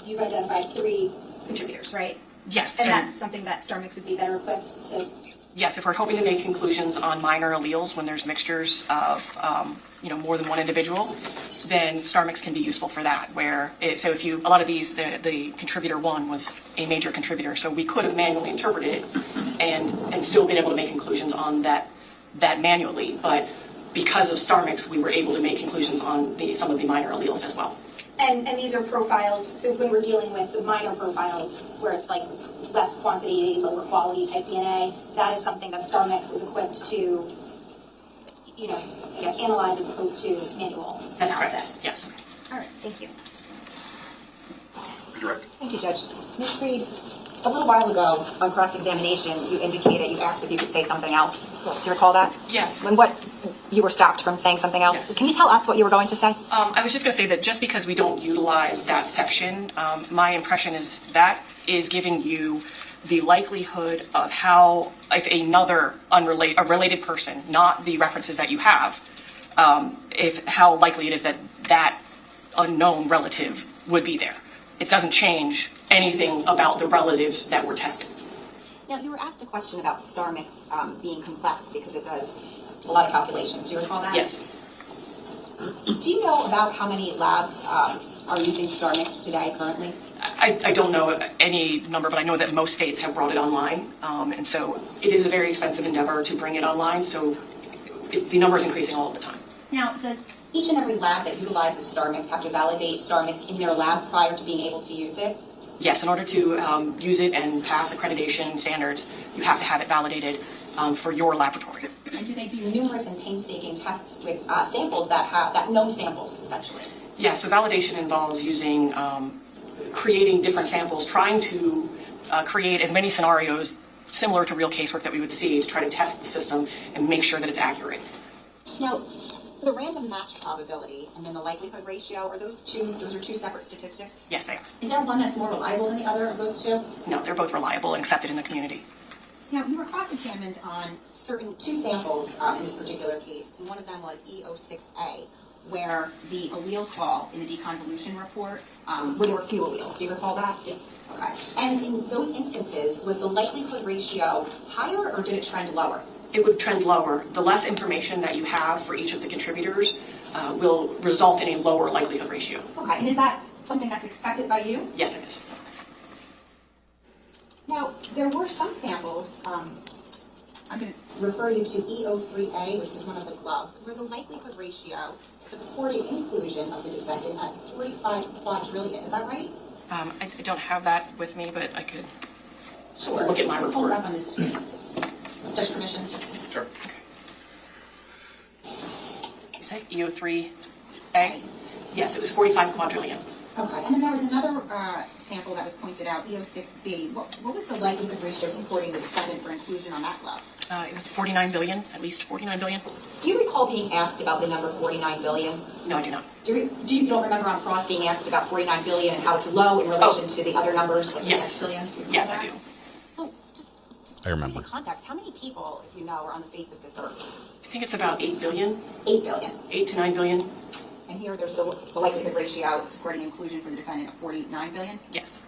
you've identified 3 contributors, right? Yes. And that's something that Star Mix would be better equipped to? Yes, if we're hoping to make conclusions on minor alleles when there's mixtures of, more than one individual, then Star Mix can be useful for that. So if a lot of these, the contributor 1 was a major contributor, so we could have manually interpreted it and still been able to make conclusions on that manually. But because of Star Mix, we were able to make conclusions on some of the minor alleles as well. And these are profiles, so when we're dealing with the minor profiles, where it's like less quantity, lower quality type DNA, that is something that Star Mix is equipped to, analyze as opposed to manual analysis. That's correct, yes. All right, thank you. Direct. Thank you, Judge. Ms. Freed, a little while ago on cross-examination, you indicated, you asked if you could say something else. Do you recall that? Yes. You were stopped from saying something else? Yes. Can you tell us what you were going to say? I was just going to say that just because we don't utilize that section, my impression is that is giving you the likelihood of how, if a related person, not the references that you have, how likely it is that unknown relative would be there. It doesn't change anything about the relatives that were tested. Now, you were asked a question about Star Mix being complex because it does a lot of calculations. Do you recall that? Yes. Do you know about how many labs are using Star Mix today currently? I don't know any number, but I know that most states have brought it online. And so it is a very expensive endeavor to bring it online. So the number is increasing all of the time. Now, does each and every lab that utilizes Star Mix have to validate Star Mix in their lab prior to being able to use it? Yes, in order to use it and pass accreditation standards, you have to have it validated for your laboratory. And do they do numerous and painstaking tests with samples that known samples, essentially? Yeah, so validation involves using, creating different samples, trying to create as many scenarios similar to real casework that we would see to try to test the system and make sure that it's accurate. Now, the random match probability and then the likelihood ratio, those are two separate statistics? Yes, they are. Is there one that's more reliable than the other of those two? No, they're both reliable and accepted in the community. Now, you were cross-examined on two samples in this particular case, and one of them was E06A, where the allele call in the deconvolution report, where there were few alleles. Do you recall that? Yes. Okay. And in those instances, was the likelihood ratio higher or did it trend lower? It would trend lower. The less information that you have for each of the contributors will result in a lower likelihood ratio. Okay, and is that something that's expected by you? Yes, it is. Now, there were some samples, I'm going to refer you to E03A, which was one of the gloves, where the likelihood ratio supported inclusion of the defendant at 45 quadrillion. Is that right? I don't have that with me, but I could look at my report. Hold it up on the screen. Judge, permission? Sure. Is that E03A? Yes, it was 45 quadrillion. Okay, and then there was another sample that was pointed out, E06B. What was the likelihood ratio supporting the defendant for inclusion on that glove? It was 49 billion, at least 49 billion. Do you recall being asked about the number 49 billion? No, I do not. You don't remember on cross being asked about 49 billion and how it's low in relation to the other numbers, like yes. billions? Yes, I do. So, just I remember. in context, how many people, if you know, are on the face of this earth? I think it's about 8 billion. 8 billion. 8 to 9 billion. And here there's the likelihood ratio supporting inclusion for the defendant of 49 billion? Yes.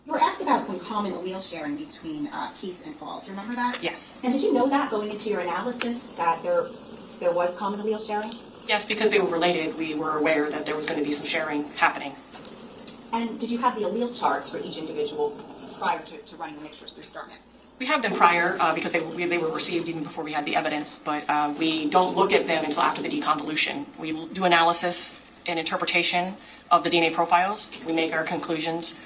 You were asked about some common allele sharing between Keith and Paul. Do you remember that? Yes. And did you know that going into your analysis that there was common allele sharing? Yes, because they were related, we were aware that there was going to be some sharing happening. And did you have the allele charts for each individual prior to running the mixtures through Star Mix? We have them prior because they were received even before we had the evidence, but we don't look at them until after the deconvolution. We do analysis and interpretation of the DNA profiles. We make our conclusions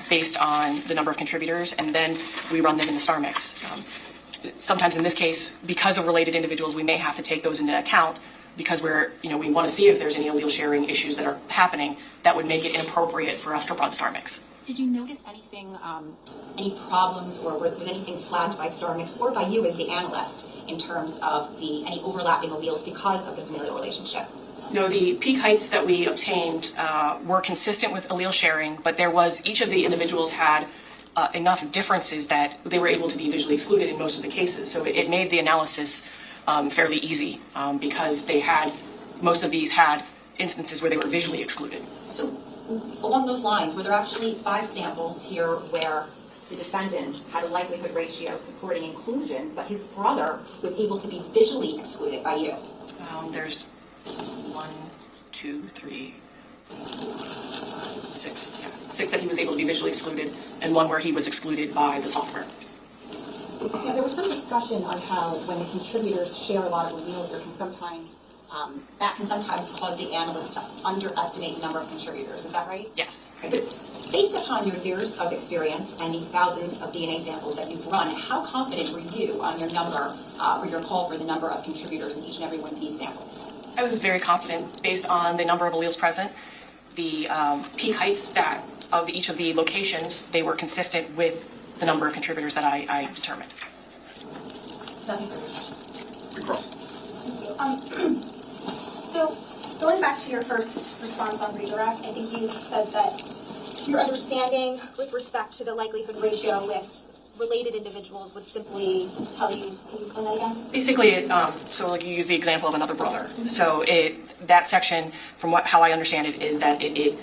based on the number of contributors, and then we run them in the Star Mix. Sometimes in this case, because of related individuals, we may have to take those into account because we want to see if there's any allele sharing issues that are happening that would make it inappropriate for us to run Star Mix. Did you notice anything, any problems, or was anything flagged by Star Mix or by you as the analyst in terms of any overlapping alleles because of the familial relationship? No, the peak heights that we obtained were consistent with allele sharing, but each of the individuals had enough differences that they were able to be visually excluded in most of the cases. So it made the analysis fairly easy because most of these had instances where they were visually excluded. So along those lines, were there actually 5 samples here where the defendant had a likelihood ratio supporting inclusion, but his brother was able to be visually excluded by you? There's 1, 2, 3, 6. Yeah, 6 that he was able to be visually excluded, and 1 where he was excluded by the software. Now, there was some discussion on how when the contributors share a lot of alleles, that can sometimes cause the analyst to underestimate the number of contributors. Is that right? Yes. Okay, but based upon your years of experience and the thousands of DNA samples that you've run, how confident were you on your number or your call for the number of contributors in each and every one of these samples? I was very confident based on the number of alleles present, the peak heights of each of the locations. They were consistent with the number of contributors that I determined. So going back to your first response on redirect, I think you said that your understanding with respect to the likelihood ratio with related individuals would simply tell you, can you explain that again? Basically, so like you use the example of another brother. So that section, from how I understand it, is that it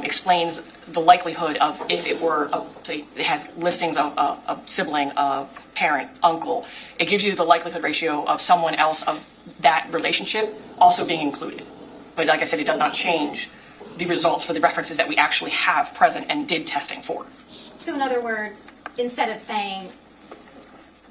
explains the likelihood of if it were, it has listings of a sibling, a parent, uncle. It gives you the likelihood ratio of someone else of that relationship also being included. But like I said, it does not change the results for the references that we actually have present and did testing for. So in other words, instead of saying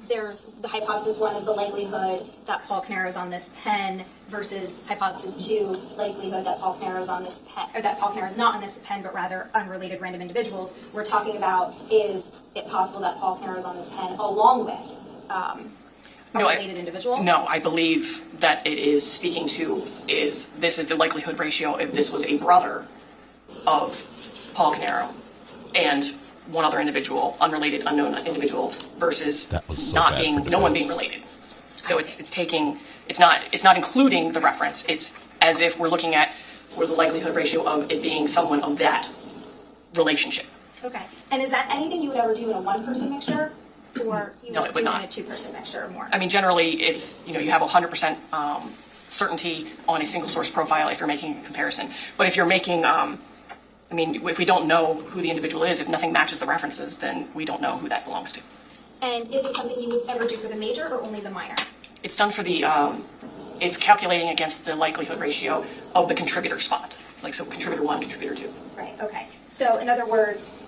there's the hypothesis 1 is the likelihood that Paul Caneiro is on this pen versus hypothesis 2 likelihood that Paul Caneiro is on this pen, or that Paul Caneiro is not on this pen but rather unrelated random individuals, we're talking about is it possible that Paul Caneiro is on this pen along with a related individual? No, I believe that it is speaking to this is the likelihood ratio if this was a brother of Paul Caneiro and one other individual, unrelated, unknown individual, versus no one being related. So it's not including the reference. It's as if we're looking at the likelihood ratio of it being someone of that relationship. Okay. And is that anything you would ever do in a 1-person mixture? Or you No, would it would do not. in a 2-person mixture or more? I mean, generally, it's, you have 100% certainty on a single source profile if you're making a comparison. But if you're making, if we don't know who the individual is, if nothing matches the references, then we don't know who that belongs to. And is it something you would ever do for the major or only the minor? It's done for it's calculating against the likelihood ratio of the contributor spot. Like, so contributor 1, contributor 2. Right, okay. So in other words,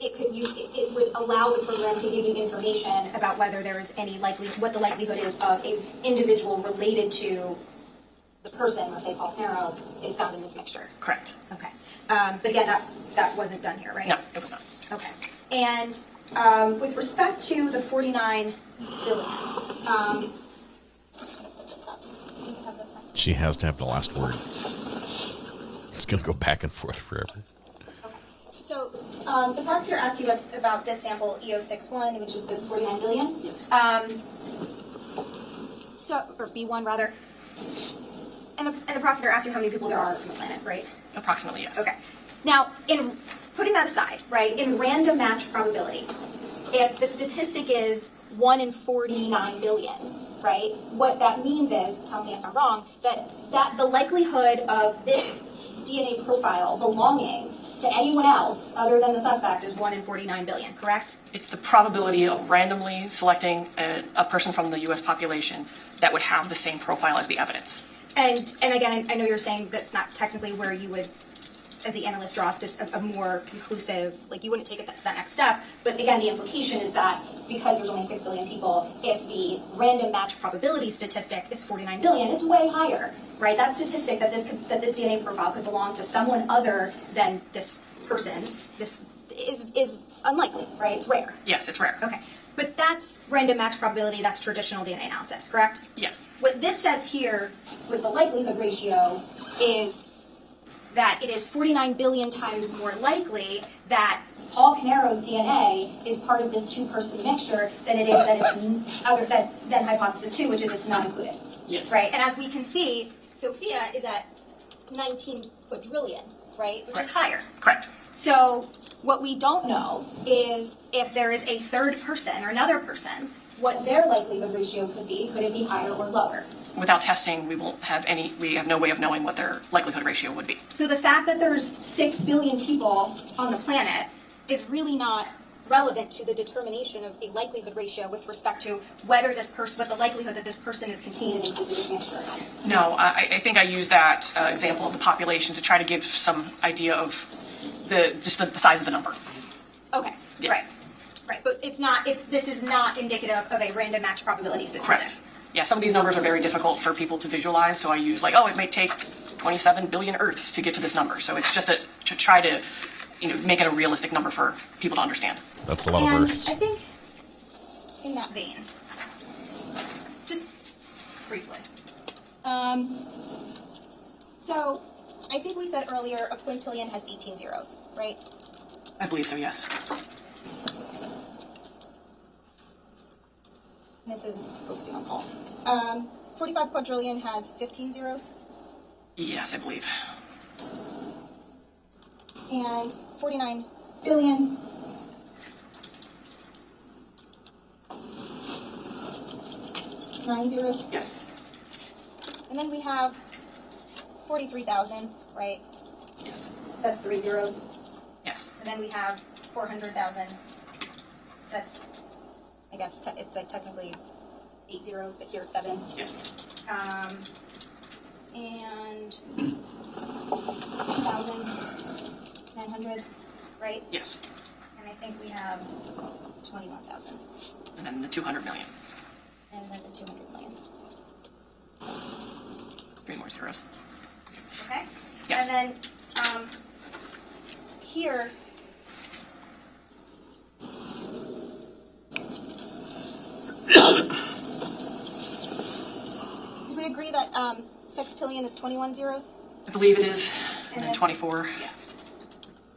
it would allow the program to give you information about whether there is any what the likelihood is of an individual related to the person, let's say Paul Caneiro, is found in this mixture. Correct. Okay. But again, that wasn't done here, right? No, it was not. Okay. And with respect to the 49 billion, She has to have the last word. It's going to go back and forth forever. so the prosecutor asked you about this sample EO61, which is the 49 billion. Yes. Or B1 rather. And the prosecutor asked you how many people there are on the planet, right? Approximately, yes. Okay. Now, in putting that aside, right, in random match probability, if the statistic is 1 in 49 billion, right, what that means is, tell me if I'm wrong, that the likelihood of this DNA profile belonging to anyone else other than the suspect is 1 in 49 billion, correct? It's the probability of randomly selecting a person from the U.S. population that would have the same profile as the evidence. And again, I know you're saying that's not technically where you would, as the analyst, draw a more conclusive, like you wouldn't take it to that next step. But again, the implication is that because there's only 6 billion people, if the random match probability statistic is 49 billion, it's way higher, right? That statistic that this DNA profile could belong to someone other than this person, this is unlikely, right? It's rare. Yes, it's rare. Okay. But that's random match probability, that's traditional DNA analysis, correct? Yes. What this says here with the likelihood ratio is that it is 49 billion times more likely that Paul Caneiro's DNA is part of this 2-person mixture than it is that it's than hypothesis 2, which is it's not included. Yes. Right? And as we can see, Sophia is at 19 quadrillion, right? Which is higher. Correct. So What we don't know is if there is a third person or another person, what their likelihood ratio could be. Could it be higher or lower? Without testing, we have no way of knowing what their likelihood ratio would be. So the fact that there's 6 billion people on the planet is really not relevant to the determination of a likelihood ratio with respect to whether this person, what the likelihood that this person is contained in a specific mixture. No, I think I use that example of the population to try to give some idea of the size of the number. Okay, yeah. Right, but this is not indicative of a random match probability statistic. Correct. Yeah, some of these numbers are very difficult for people to visualize, so I use it may take 27 billion Earths to get to this number. So it's just to try to make it a realistic number for people to understand. That's a lot of Earths. I think in that vein, just briefly. So I think we said earlier a quintillion has 18 zeros, right? I believe so, yes. This is focusing on Paul. 45 quadrillion has 15 zeros. Yes, I believe. And 49 billion. Nine zeros. Yes. And then we have 43,000, right? Yes. That's 3 zeros. Yes. And then we have 400,000. That's, I guess, it's technically 8 zeros, but here it's 7. Yes. And 2,900, right? Yes. And I think we have 21,000. And then the 200 million. And then the 200 million. 3 more zeros. Okay? Yes. And then here, do we agree that sextillion is 21 zeros? I believe it is. And then 24. Yes.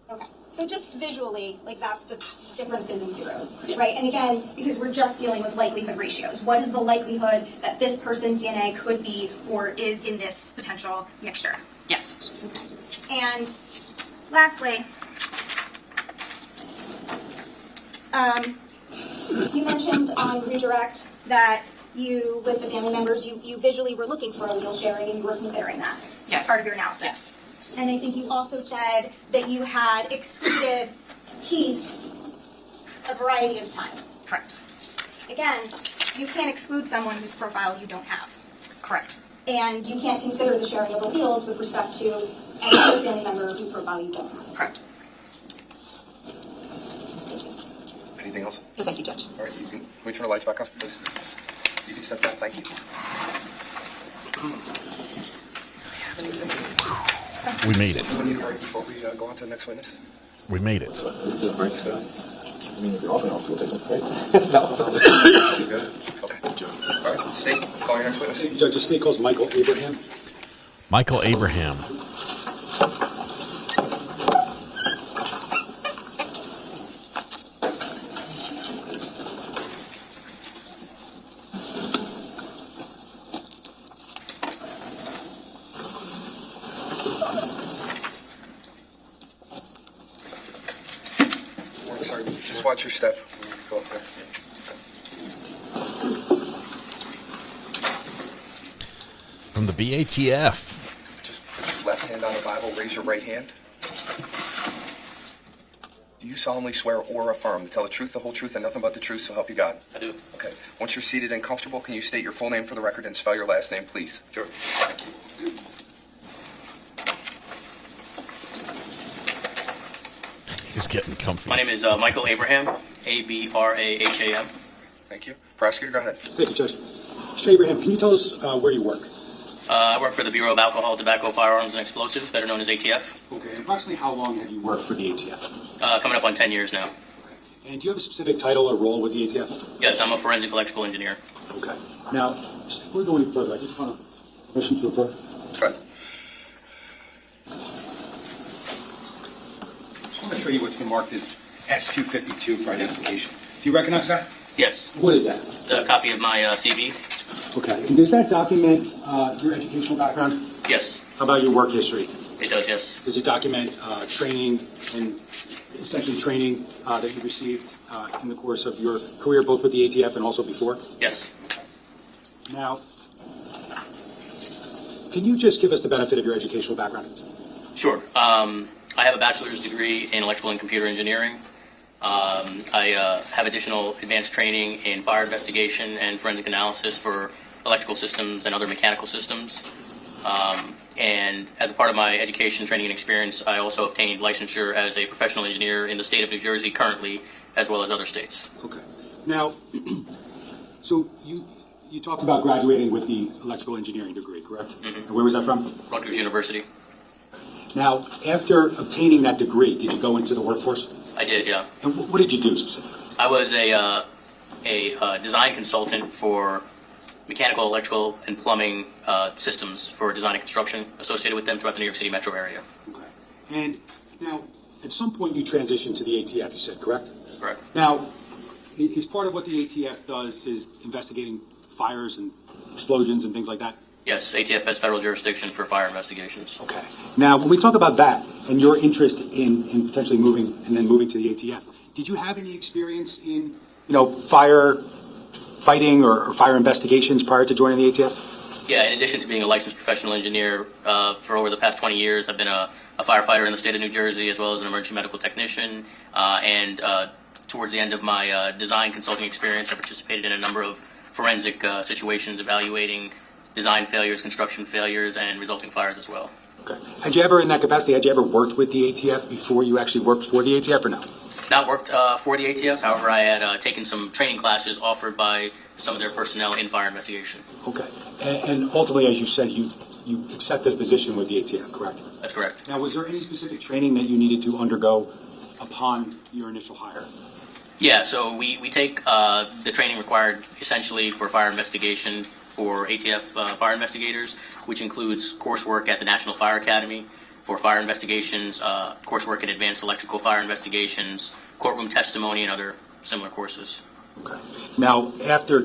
Okay. So just visually, that's the differences in zeros, right? And again, because we're just dealing with likelihood ratios. What is the likelihood that this person's DNA could be or is in this potential mixture? Yes. And lastly, you mentioned on redirect that you, with the family members, you visually were looking for allele sharing and you were considering that as part of your analysis. Yes. And I think you also said that you had excluded Keith a variety of times. Correct. Again, you can't exclude someone whose profile you don't have. Correct. And you can't consider the sharing of alleles with respect to any other family member whose profile you don't have. Correct. Anything else? No, thank you, Judge. All right, can we turn the lights back on, please? You can step down, thank you. We made it. Before we go on to the next witness? We made it. Okay. All right, State, call your next witness. Judge, the state calls Michael Abraham. Michael Abraham. Sorry, just watch your step. Go up there. From the BATF. Just put your left hand on the Bible, raise your right hand. Do you solemnly swear or affirm to tell the truth, the whole truth, and nothing but the truth, so help you God? I do. Okay. Once you're seated and comfortable, can you state your full name for the record and spell your last name, please? Sure. He's getting comfy. My name is Michael Abraham, Abraham. Thank you. Prosecutor, go ahead. Thank you, Judge. Mr. Abraham, can you tell us where you work? I work for the Bureau of Alcohol, Tobacco, Firearms, and Explosives, better known as ATF. Okay. Approximately how long have you worked for the ATF? Coming up on 10 years now. And do you have a specific title or role with the ATF? Yes, I'm a forensic electrical engineer. Okay. Now, before we go any further, I just want to permission to refer. Go ahead. I just want to show you what's been marked as SQ52 for identification. Do you recognize that? Yes. What is that? It's a copy of my CV. Okay. And does that document your educational background? Yes. How about your work history? It does, yes. Does it document training in essentially training that you received in the course of your career, both with the ATF and also before? Yes. Now, can you just give us the benefit of your educational background? Sure. I have a bachelor's degree in electrical and computer engineering. I have additional advanced training in fire investigation and forensic analysis for electrical systems and other mechanical systems. And as a part of my education, training, and experience, I also obtained licensure as a professional engineer in the state of New Jersey currently, as well as other states. Okay. Now, so you talked about graduating with the electrical engineering degree, correct? Mm-hmm. And where was that from? Rutgers University. Now, after obtaining that degree, did you go into the workforce? I did, yeah. And what did you do specifically? I was a design consultant for mechanical, electrical, and plumbing systems for design and construction associated with them throughout the New York City metro area. Okay. And now, at some point you transitioned to the ATF, you said, correct? That's correct. Now, is part of what the ATF does is investigating fires and explosions and things like that? Yes, ATF has federal jurisdiction for fire investigations. Okay. Now, when we talk about that and your interest in potentially moving to the ATF, did you have any experience in, fire fighting or fire investigations prior to joining the ATF? Yeah, in addition to being a licensed professional engineer, for over the past 20 years, I've been a firefighter in the state of New Jersey, as well as an emergency medical technician. And towards the end of my design consulting experience, I participated in a number of forensic situations evaluating design failures, construction failures, and resulting fires as well. Okay. Had you ever worked with the ATF before you actually worked for the ATF or no? Not worked for the ATF, however, I had taken some training classes offered by some of their personnel in fire investigation. Okay. And ultimately, as you said, you accepted a position with the ATF, correct? That's correct. Now, was there any specific training that you needed to undergo upon your initial hire? Yeah, so we take the training required essentially for fire investigation for ATF fire investigators, which includes coursework at the National Fire Academy for fire investigations, coursework in advanced electrical fire investigations, courtroom testimony, and other similar courses. Okay. Now, after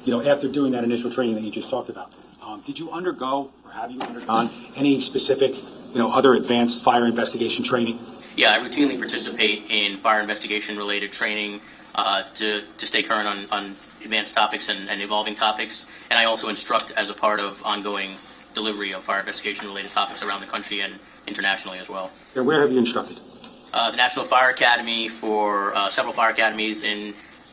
doing that initial training that you just talked about, did you undergo or have you undergone any specific, other advanced fire investigation training? Yeah, I routinely participate in fire investigation related training to stay current on advanced topics and evolving topics, and I also instruct as a part of ongoing delivery of fire investigation related topics around the country and internationally as well. And where have you instructed? The National Fire Academy for several fire academies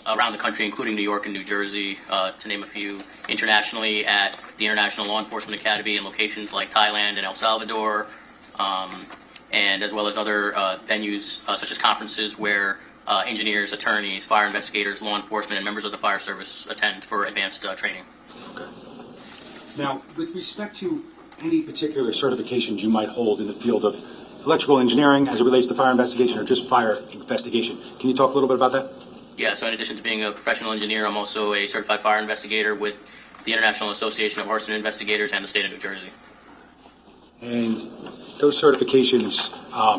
around the country, including New York and New Jersey, to name a few. Internationally at the International Law Enforcement Academy in locations like Thailand and El Salvador, and as well as other venues such as conferences where engineers, attorneys, fire investigators, law enforcement, and members of the fire service attend for advanced training. Okay. Now, with respect to any particular certifications you might hold in the field of electrical engineering as it relates to fire investigation or just fire investigation, can you talk a little bit about that? Yeah, so in addition to being a professional engineer, I'm also a certified fire investigator with the International Association of Arson Investigators and the state of New Jersey. And those certifications,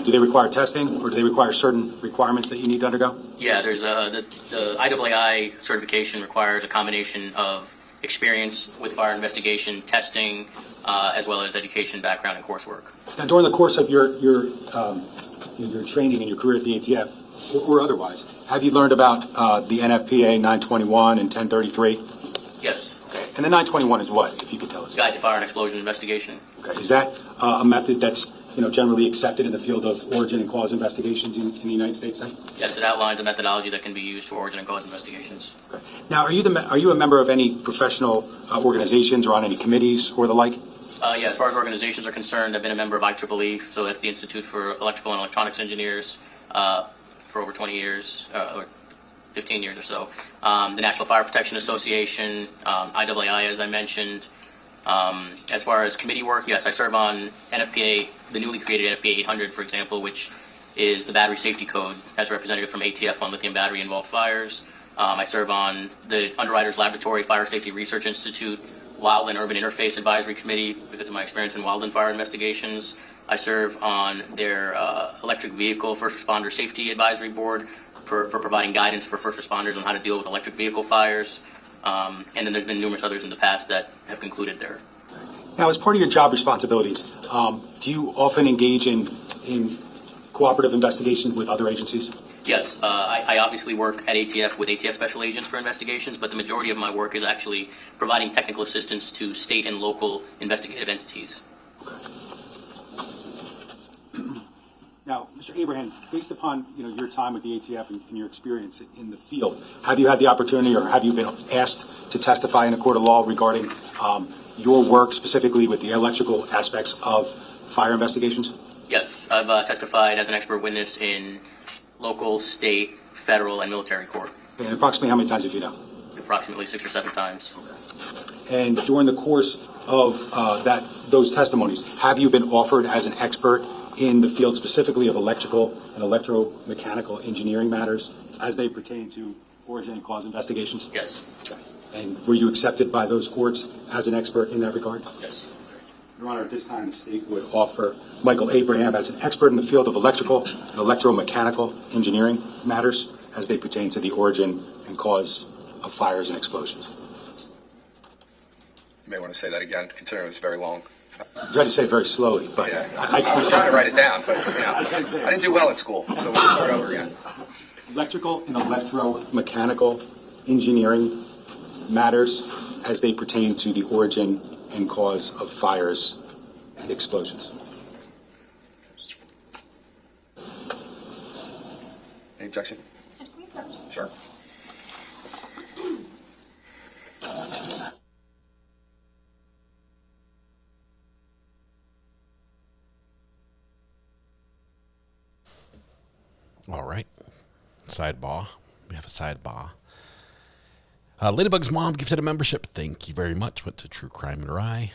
do they require testing or do they require certain requirements that you need to undergo? Yeah, there's the IAAI certification requires a combination of experience with fire investigation, testing, as well as education, background, and coursework. Now, during the course of your training and your career at the ATF, or otherwise, have you learned about the NFPA 921 and 1033? Yes. Okay. And the 921 is what, if you could tell us? Guide to Fire and Explosion Investigation. Okay. Is that a method that's generally accepted in the field of origin and cause investigations in the United States? Then? Yes, it outlines a methodology that can be used for origin and cause investigations. Okay. Now, are you a member of any professional organizations or on any committees or the like? Yeah, as far as organizations are concerned, I've been a member of IEEE, so that's the Institute for Electrical and Electronics Engineers, for over 20 years, or 15 years or so. The National Fire Protection Association, IAAI, as I mentioned. As far as committee work, yes, I serve on NFPA, the newly created NFPA 800, for example, which is the battery safety code as a representative from ATF on lithium battery involved fires. I serve on the Underwriters Laboratory Fire Safety Research Institute, Wildland Urban Interface Advisory Committee because of my experience in wildland fire investigations. I serve on their electric vehicle first responder safety advisory board for providing guidance for first responders on how to deal with electric vehicle fires. And then there's been numerous others in the past that have concluded there. Now, as part of your job responsibilities, do you often engage in cooperative investigation with other agencies? Yes, I obviously work at ATF with ATF special agents for investigations, but the majority of my work is actually providing technical assistance to state and local investigative entities. Now, Mr. Abraham, based upon your time with the ATF and your experience in the field, have you had the opportunity or have you been asked to testify in a court of law regarding your work specifically with the electrical aspects of fire investigations? Yes, I've testified as an expert witness in local, state, federal, and military court. And approximately how many times have you done? Approximately 6 or 7 times. And during the course of those testimonies, have you been offered as an expert in the field specifically of electrical and electromechanical engineering matters as they pertain to origin and cause investigations? Yes. Okay. And were you accepted by those courts as an expert in that regard? Yes. Your Honor, at this time, the state would offer Michael Abraham as an expert in the field of electrical and electromechanical engineering matters as they pertain to the origin and cause of fires and explosions. You may want to say that again, considering it was very long. I tried to say it very slowly, but yeah. I was trying to write it down, but I didn't do well at school, so we'll start over again. Electrical and electromechanical engineering matters as they pertain to the origin and cause of fires and explosions. Any objection? Sure. All right. Sidebar. We have a sidebar. Ladybug's mom gifted a membership. Thank you very much. Went to True Crime and Rye.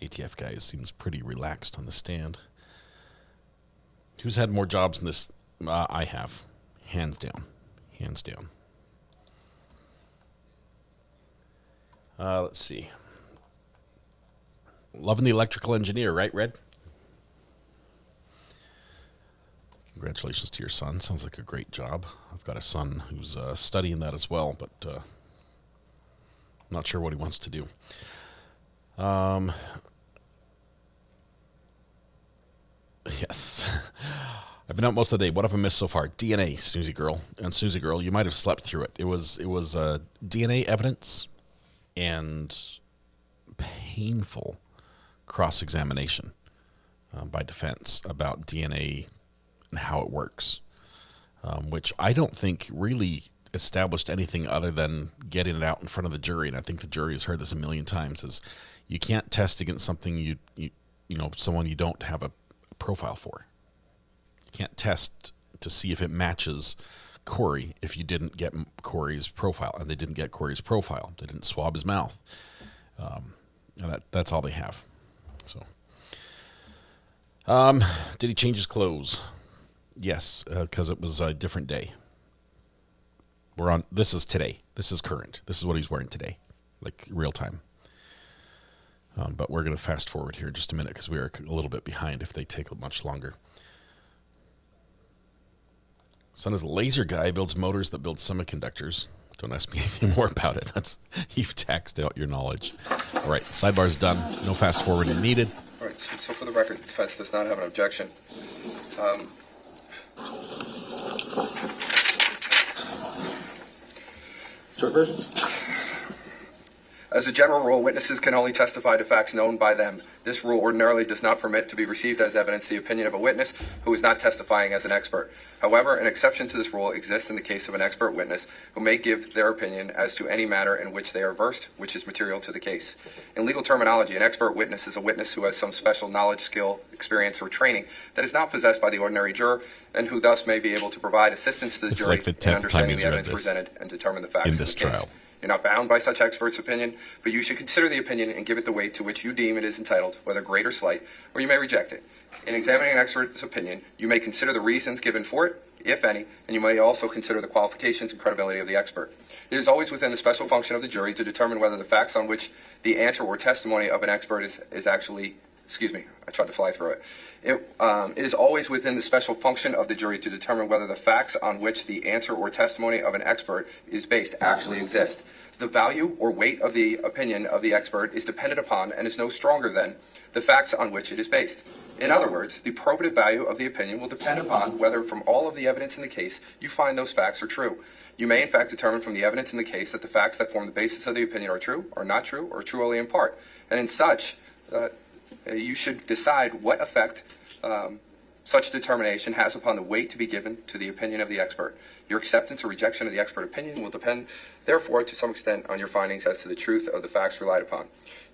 ATF guy seems pretty relaxed on the stand. Who's had more jobs than this? I have. Hands down. Hands down. Let's see. Loving the electrical engineer, right, Red? Congratulations to your son. Sounds like a great job. I've got a son who's studying that as well, but I'm not sure what he wants to do. Yes. I've been out most of the day. What have I missed so far? DNA, Snoozy Girl. And Snoozy Girl, you might have slept through it. It was DNA evidence and painful cross-examination by defense about DNA and how it works, which I don't think really established anything other than getting it out in front of the jury. And I think the jury has heard this a million times: is you can't test against something you know someone you don't have a profile for. You can't test to see if it matches Corey if you didn't get Corey's profile, and they didn't get Corey's profile. They didn't swab his mouth. And that's all they have. So, did he change his clothes? Yes, because it was a different day. This is today. This is current. This is what he's wearing today, like real time. But we're going to fast forward here in just a minute because we are a little bit behind if they take much longer. Son is a laser guy, builds motors that build semiconductors. Don't ask me anything more about it. You've taxed out your knowledge. All right, sidebar's done. No fast forwarding needed. All right, so for the record, the defense does not have an objection. Short version? As a general rule, witnesses can only testify to facts known by them. This rule ordinarily does not permit to be received as evidence the opinion of a witness who is not testifying as an expert. However, an exception to this rule exists in the case of an expert witness who may give their opinion as to any matter in which they are versed, which is material to the case. In legal terminology, an expert witness is a witness who has some special knowledge, skill, experience, or training that is not possessed by the ordinary juror, and who thus may be able to provide assistance to the jury like the in 10th understanding time the evidence this presented and determine the facts in of this the case. trial. You're not bound by such expert's opinion, but you should consider the opinion and give it the weight to which you deem it is entitled, whether great or slight, or you may reject it. In examining an expert's opinion, you may consider the reasons given for it, if any, and you may also consider the qualifications and credibility of the expert. It is always within the special function of the jury to determine whether the facts on which the answer or testimony of an expert is actually, excuse me, I tried to fly through it. It is always within the special function of the jury to determine whether the facts on which the answer or testimony of an expert is based actually exist. The value or weight of the opinion of the expert is dependent upon and is no stronger than the facts on which it is based. In other words, the probative value of the opinion will depend upon whether from all of the evidence in the case you find those facts are true. You may in fact determine from the evidence in the case that the facts that form the basis of the opinion are true, or not true, or true only in part. And in such, you should decide what effect such determination has upon the weight to be given to the opinion of the expert. Your acceptance or rejection of the expert opinion will depend, therefore, to some extent on your findings as to the truth of the facts relied upon.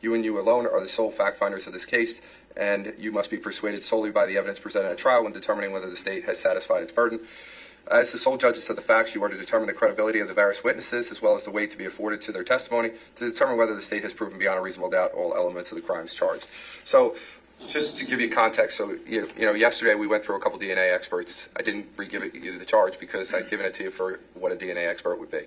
You and you alone are the sole fact finders of this case, and you must be persuaded solely by the evidence presented at trial when determining whether the state has satisfied its burden. As the sole judges of the facts, you are to determine the credibility of the various witnesses, as well as the weight to be afforded to their testimony, to determine whether the state has proven beyond a reasonable doubt all elements of the crimes charged. So, just to give you context, so you know, yesterday we went through a couple DNA experts. I didn't re-give you the charge because I'd given it to you for what a DNA expert would be.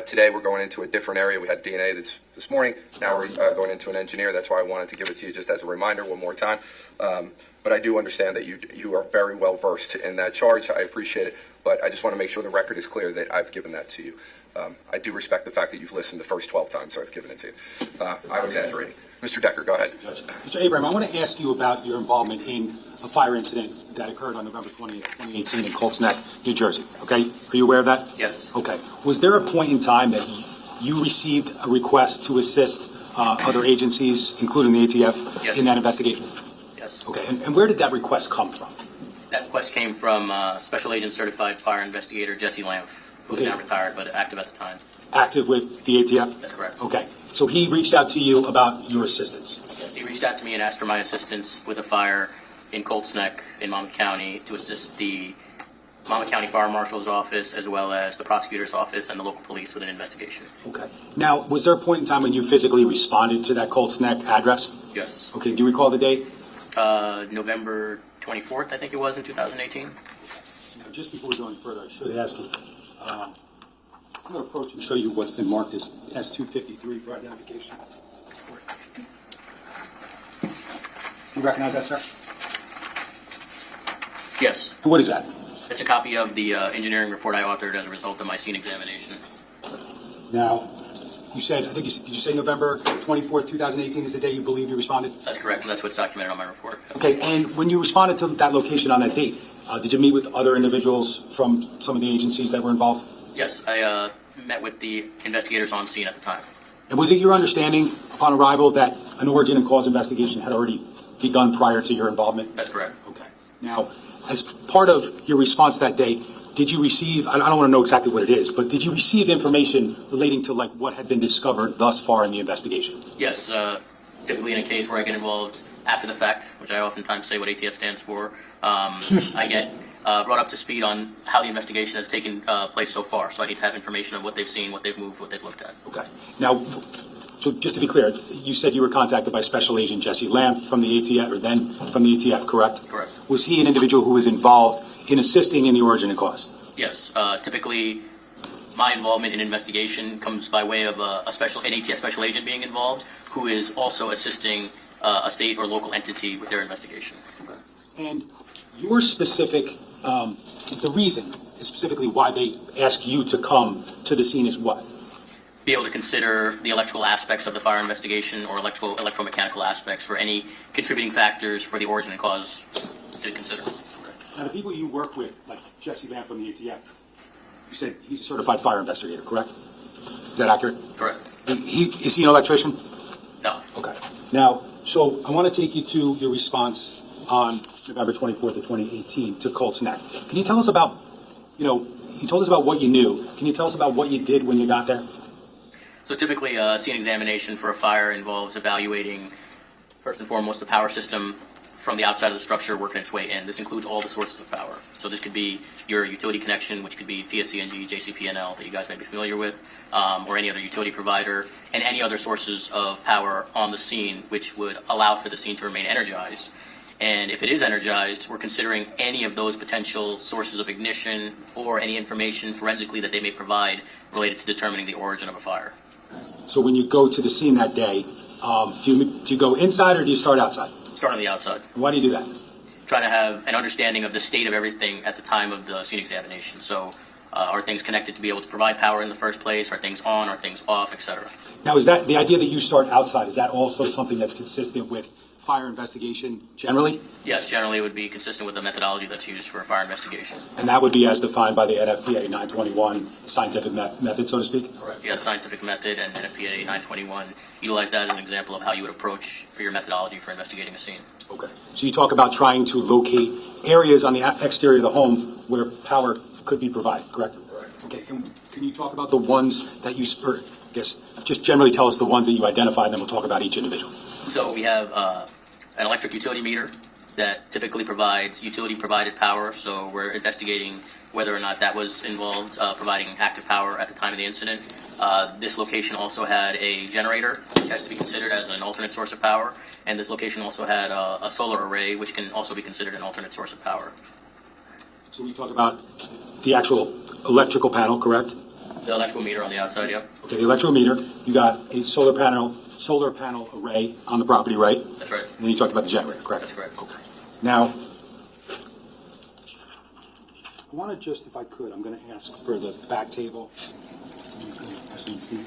Today we're going into a different area. We had DNA this morning. Now we're going into an engineer. That's why I wanted to give it to you just as a reminder one more time. But I do understand that you are very well versed in that charge. I appreciate it. But I just want to make sure the record is clear that I've given that to you. I do respect the fact that you've listened the first 12 times I've given it to you. I'm exaggerating. Mr. Decker, go ahead. Mr. Abraham, I want to ask you about your involvement in a fire incident that occurred on November 20th, 2018 in Colts Neck, New Jersey. Okay? Are you aware of that? Yes. Okay. Was there a point in time that you received a request to assist other agencies, including the ATF, in that investigation? Yes. Okay. And where did that request come from? That request came from Special Agent Certified Fire Investigator Jesse Lampf, who's now retired but active at the time. Active with the ATF? That's correct. Okay. So he reached out to you about your assistance? Yes, he reached out to me and asked for my assistance with a fire in Colts Neck in Monmouth County to assist the Monmouth County Fire Marshal's office as well as the prosecutor's office and the local police with an investigation. Okay. Now, was there a point in time when you physically responded to that Colts Neck address? Yes. Okay. Do you recall the date? November 24th, I think it was, in 2018. Now, just before we go any further, I should ask you, I'm going to approach and show you what's been marked as S253 for identification. Do you recognize that, sir? Yes. And what is that? It's a copy of the engineering report I authored as a result of my scene examination. Now, you said, did you say November 24th, 2018 is the day you believe you responded? That's correct, and that's what's documented on my report. Okay, and when you responded to that location on that date, did you meet with other individuals from some of the agencies that were involved? Yes, I met with the investigators on scene at the time. And was it your understanding upon arrival that an origin and cause investigation had already begun prior to your involvement? That's correct. Okay. Now, as part of your response that day, did you receive, I don't want to know exactly what it is, but did you receive information relating to like what had been discovered thus far in the investigation? Yes, typically in a case where I get involved after the fact, which I oftentimes say what ATF stands for, I get brought up to speed on how the investigation has taken place so far. So I need to have information of what they've seen, what they've moved, what they've looked at. Okay. Now, so just to be clear, you said you were contacted by Special Agent Jesse Lampf from the ATF, or then from the ATF, correct? Correct. Was he an individual who was involved in assisting in the origin and cause? Yes. Typically, my involvement in investigation comes by way of an ATF special agent being involved, who is also assisting a state or local entity with their investigation. Okay. And your specific, the reason specifically why they ask you to come to the scene is what? Be able to consider the electrical aspects of the fire investigation or electromechanical aspects for any contributing factors for the origin and cause to consider. Now, the people you work with, like Jesse Lampf from the ATF, you said he's a certified fire investigator, correct? Is that accurate? Correct. Is he an electrician? No. Okay. Now, so I want to take you to your response on November 24th of 2018 to Colts Neck. Can you tell us about, you told us about what you knew. Can you tell us about what you did when you got there? So typically, a scene examination for a fire involves evaluating, first and foremost, the power system from the outside of the structure working its way in. This includes all the sources of power. So this could be your utility connection, which could be PSCNG, JCP&L that you guys may be familiar with, or any other utility provider, and any other sources of power on the scene which would allow for the scene to remain energized. And if it is energized, we're considering any of those potential sources of ignition or any information forensically that they may provide related to determining the origin of a fire. So when you go to the scene that day, do you go inside or do you start outside? Start on the outside. Why do you do that? Try to have an understanding of the state of everything at the time of the scene examination. So Are things connected to be able to provide power in the first place? Are things on? Are things off, etc.? Now, is that the idea that you start outside? Is that also something that's consistent with fire investigation generally? Yes, generally it would be consistent with the methodology that's used for fire investigation. And that would be as defined by the NFPA 921 scientific method, so to speak? Correct. Yeah, the scientific method and NFPA 921 utilize that as an example of how you would approach for your methodology for investigating a scene. Okay. So you talk about trying to locate areas on the exterior of the home where power could be provided, correct? Correct. Okay. And can you talk about the ones that you, or I guess, just generally tell us the ones that you identified, and then we'll talk about each individual. So we have an electric utility meter that typically provides utility-provided power. So we're investigating whether or not that was involved providing active power at the time of the incident. This location also had a generator, which has to be considered as an alternate source of power. And this location also had a solar array, which can also be considered an alternate source of power. So we talk about the actual electrical panel, correct? The electrical meter on the outside, yep. Okay, the electrical meter. You got a solar panel array on the property, right? That's right. And then you talked about the generator, correct? That's correct. Okay. Now, I want to just, if I could, I'm going to ask for the back table. SNC.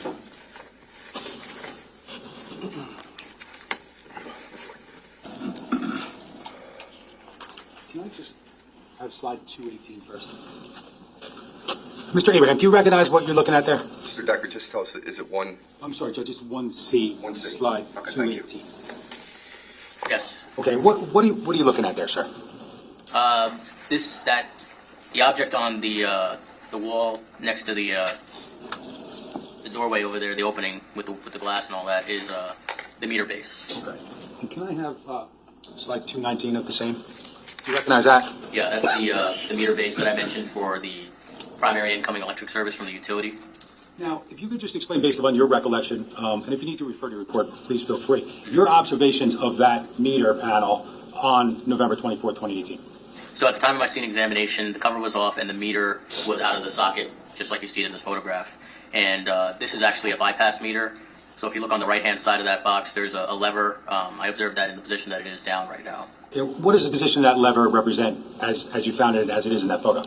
Can I just have slide 218 first? Mr. Abraham, do you recognize what you're looking at there? Mr. Decker, just tell us, is it one? I'm sorry, Judge, it's 1C, 1C. slide Okay, 218. Yes. Okay, what are you looking at there, sir? The object on the wall next to the doorway over there, the opening with the glass and all that, is the meter base. Okay. And can I have slide 219 of the same? Do you recognize that? Yeah, that's the meter base that I mentioned for the primary incoming electric service from the utility. Now, if you could just explain, based upon your recollection, and if you need to refer to your report, please feel free, your observations of that meter panel on November 24, 2018. So at the time of my scene examination, the cover was off and the meter was out of the socket, just like you see it in this photograph. And this is actually a bypass meter. So if you look on the right-hand side of that box, there's a lever. I observed that in the position that it is down right now. Okay, what does the position of that lever represent as you found it, as it is in that photo?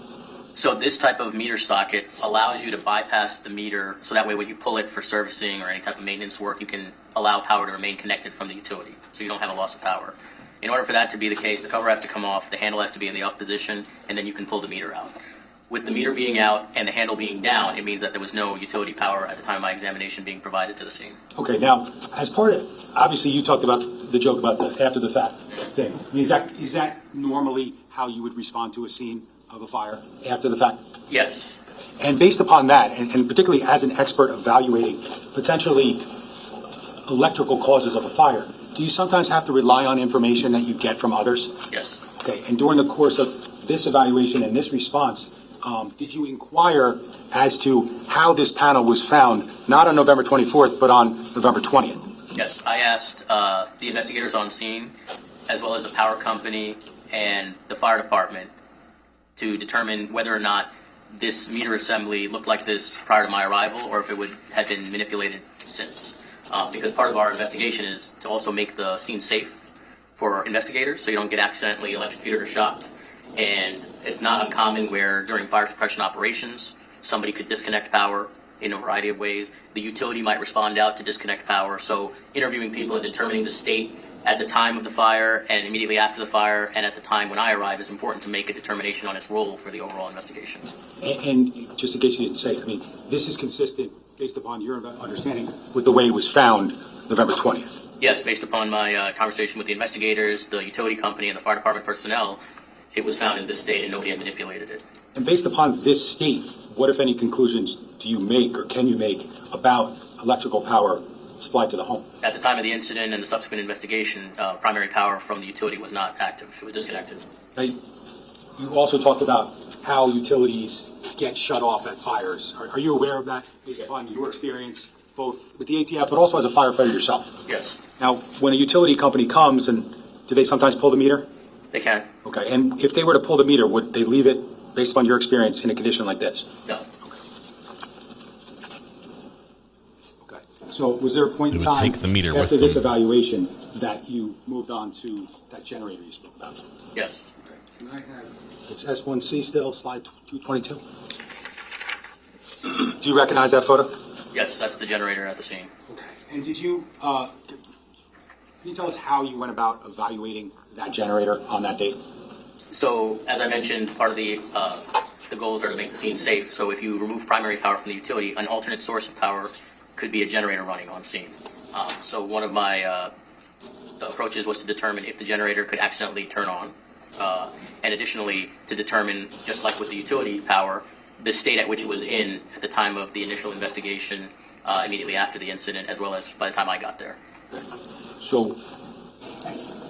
So this type of meter socket allows you to bypass the meter, so that way when you pull it for servicing or any type of maintenance work, you can allow power to remain connected from the utility, so you don't have a loss of power. In order for that to be the case, the cover has to come off, the handle has to be in the off position, and then you can pull the meter out. With the meter being out and the handle being down, it means that there was no utility power at the time of my examination being provided to the scene. Okay, now, as part of, obviously you talked about the joke about the after the fact thing. I mean, is that normally how you would respond to a scene of a fire after the fact? Yes. And based upon that, and particularly as an expert evaluating potentially electrical causes of a fire, do you sometimes have to rely on information that you get from others? Yes. Okay, and during the course of this evaluation and this response, did you inquire as to how this panel was found, not on November 24th, but on November 20th? Yes, I asked the investigators on scene, as well as the power company and the fire department, to determine whether or not this meter assembly looked like this prior to my arrival or if it would have been manipulated since. Because part of our investigation is to also make the scene safe for our investigators so you don't get accidentally electrocuted or shocked. And it's not uncommon where during fire suppression operations, somebody could disconnect power in a variety of ways. The utility might respond out to disconnect power. So interviewing people and determining the state at the time of the fire and immediately after the fire and at the time when I arrive is important to make a determination on its role for the overall investigation. And just in case you didn't say it, I mean, this is consistent, based upon your understanding, with the way it was found November 20th. Yes, based upon my conversation with the investigators, the utility company, and the fire department personnel, it was found in this state and nobody had manipulated it. And based upon this state, what, if any, conclusions do you make or can you make about electrical power supplied to the home? At the time of the incident and the subsequent investigation, primary power from the utility was not active. It was disconnected. Now, you also talked about how utilities get shut off at fires. Are you aware of that, based upon your experience, both with the ATF, but also as a firefighter yourself? Yes. Now, when a utility company comes, and do they sometimes pull the meter? They can. Okay, and if they were to pull the meter, would they leave it, based upon your experience, in a condition like this? No. Okay. So was there a point in They would time take the meter after with this them. evaluation that you moved on to that generator you spoke about? Yes. Okay. Can I have, it's S1C still, slide 222? Do you recognize that photo? Yes, that's the generator at the scene. Okay. And did you, can you tell us how you went about evaluating that generator on that date? So, as I mentioned, part of the goals are to make the scene safe. So if you remove primary power from the utility, an alternate source of power could be a generator running on scene. So one of my approaches was to determine if the generator could accidentally turn on. And additionally, to determine, just like with the utility power, the state at which it was in at the time of the initial investigation, immediately after the incident, as well as by the time I got there. So,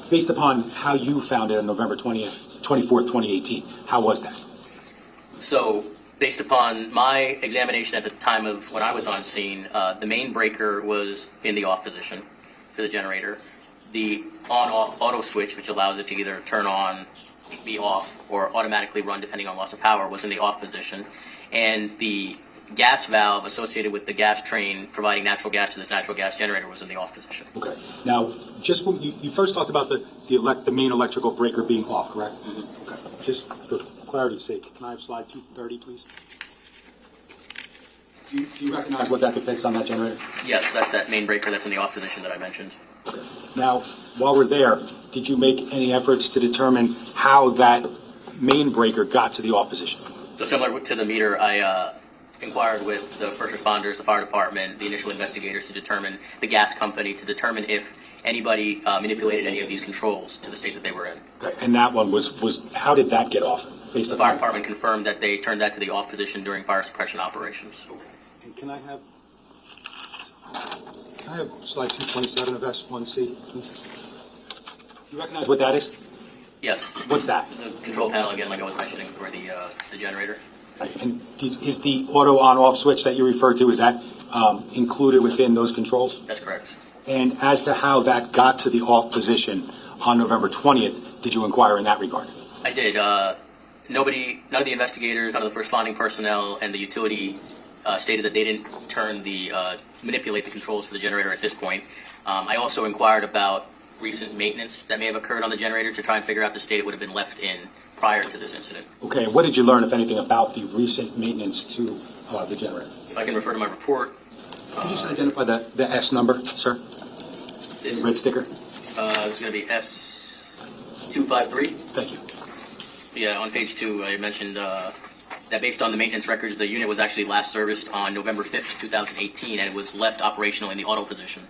based upon how you found it on November 24th, 2018, how was that? So, based upon my examination at the time of when I was on scene, the main breaker was in the off position for the generator. The on-off auto switch, which allows it to either turn on, be off, or automatically run depending on loss of power, was in the off position. And the gas valve associated with the gas train providing natural gas to this natural gas generator was in the off position. Okay. Now, just when you first talked about the main electrical breaker being off, correct? Mm-hmm. Okay. Just for clarity's sake, can I have slide 230, please? Do you recognize what that depicts on that generator? Yes, that's that main breaker that's in the off position that I mentioned. Okay. Now, while we're there, did you make any efforts to determine how that main breaker got to the off position? So similar to the meter, I inquired with the first responders, the fire department, the initial investigators to determine, the gas company, to determine if anybody manipulated any of these controls to the state that they were in. Okay. And that one was how did that get off? The fire department confirmed that they turned that to the off position during fire suppression operations. Okay. And can I have slide 227 of S1C, please? Do you recognize what that is? Yes. What's that? The control panel, again, like I was mentioning, for the generator. And is the auto on-off switch that you referred to, is that included within those controls? That's correct. And as to how that got to the off position on November 20th, did you inquire in that regard? I did. None of the investigators, none of the first responding personnel, and the utility stated that they didn't manipulate the controls for the generator at this point. I also inquired about recent maintenance that may have occurred on the generator to try and figure out the state it would have been left in prior to this incident. Okay, what did you learn, if anything, about the recent maintenance to the generator? If I can refer to my report. Could you just identify the S number, sir? This red sticker? It's going to be S253. Thank you. Yeah, on page 2, I mentioned that based on the maintenance records, the unit was actually last serviced on November 5th, 2018, and it was left operational in the auto position.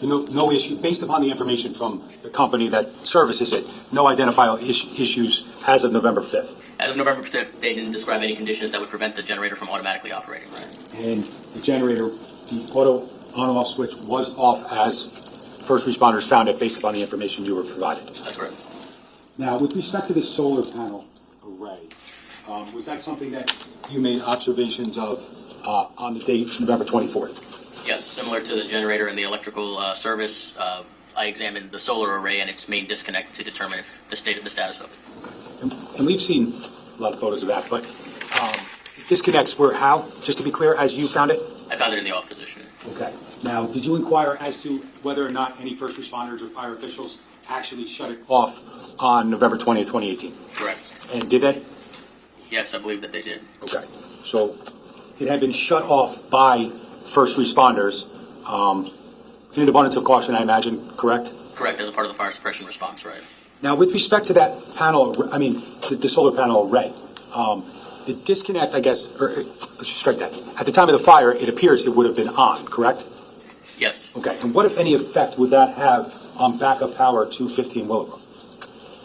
No issue, based upon the information from the company that services it, no identifiable issues as of November 5th. As of November 5th, they didn't describe any conditions that would prevent the generator from automatically operating. Right. And the generator, the auto on-off switch was off as first responders found it based upon the information you were provided. That's correct. Now, with respect to the solar panel array, was that something that you made observations of on the date November 24th? Yes, similar to the generator and the electrical service, I examined the solar array and its main disconnect to determine if the status of it. And we've seen a lot of photos of that, but disconnects were how? Just to be clear, as you found it? I found it in the off position. Okay. Now, did you inquire as to whether or not any first responders or fire officials actually shut it off on November 20th, 2018? Correct. And did they? Yes, I believe that they did. Okay. So it had been shut off by first responders in an abundance of caution, I imagine, correct? Correct, as a part of the fire suppression response, right. Now, with respect to that panel, the solar panel array, the disconnect, I guess, or let's just strike that. At the time of the fire, it appears it would have been on, correct? Yes. Okay, and what, if any, effect would that have on backup power to 15 Willowbrook?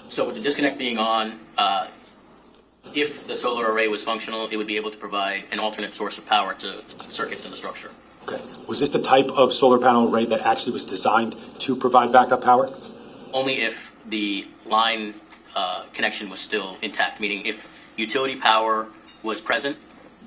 So with the disconnect being on, if the solar array was functional, it would be able to provide an alternate source of power to circuits in the structure. Okay. Was this the type of solar panel array that actually was designed to provide backup power? Only if the line connection was still intact, meaning if utility power was present,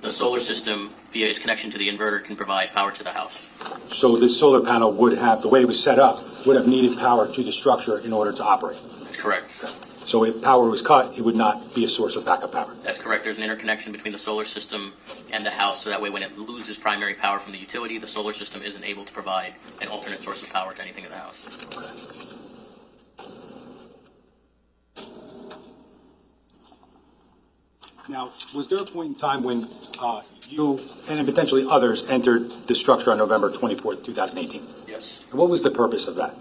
the solar system, via its connection to the inverter, can provide power to the house. So this solar panel would have, the way it was set up, would have needed power to the structure in order to operate? That's correct. Okay. So if power was cut, it would not be a source of backup power? That's correct. There's an interconnection between the solar system and the house, so that way when it loses primary power from the utility, the solar system isn't able to provide an alternate source of power to anything in the house. Okay. Now, was there a point in time when you and then potentially others entered the structure on November 24th, 2018? Yes. And what was the purpose of that?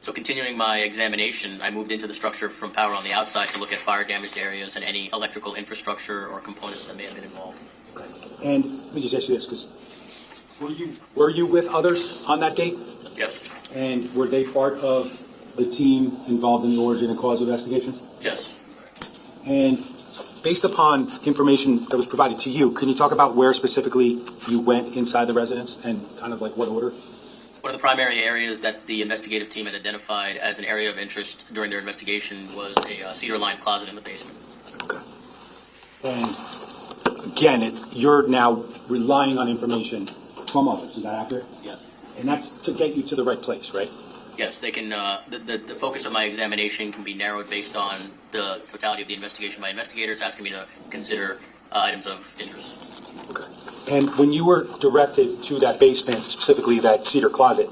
So continuing my examination, I moved into the structure from power on the outside to look at fire damaged areas and any electrical infrastructure or components that may have been involved. And let me just ask you this, because were you with others on that date? Yes. And were they part of the team involved in the origin and cause investigation? Yes. And based upon information that was provided to you, can you talk about where specifically you went inside the residence and kind of like what order? One of the primary areas that the investigative team had identified as an area of interest during their investigation was a cedar-lined closet in the basement. Okay. And again, you're now relying on information from others. Is that accurate? Yes. And that's to get you to the right place, right? Yes, they can. The focus of my examination can be narrowed based on the totality of the investigation by investigators asking me to consider items of interest. Okay. And when you were directed to that basement, specifically that cedar closet,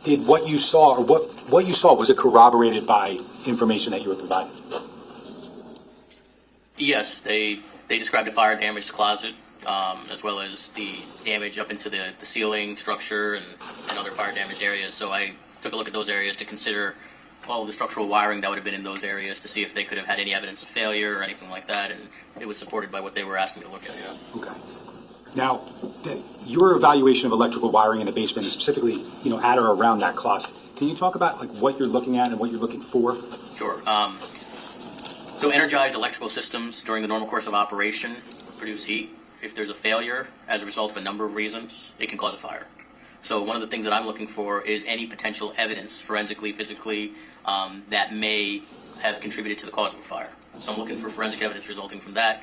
did what you saw, or what you saw, was it corroborated by information that you were provided? Yes, they described a fire damaged closet, as well as the damage up into the ceiling structure and other fire damaged areas. So I took a look at those areas to consider all of the structural wiring that would have been in those areas to see if they could have had any evidence of failure or anything like that, and it was supported by what they were asking me to look at. Yeah. Okay. Now, your evaluation of electrical wiring in the basement, specifically, at or around that closet, can you talk about like what you're looking at and what you're looking for? Sure. So energized electrical systems during the normal course of operation produce heat. If there's a failure as a result of a number of reasons, it can cause a fire. So one of the things that I'm looking for is any potential evidence, forensically, physically, that may have contributed to the cause of a fire. So I'm looking for forensic evidence resulting from that.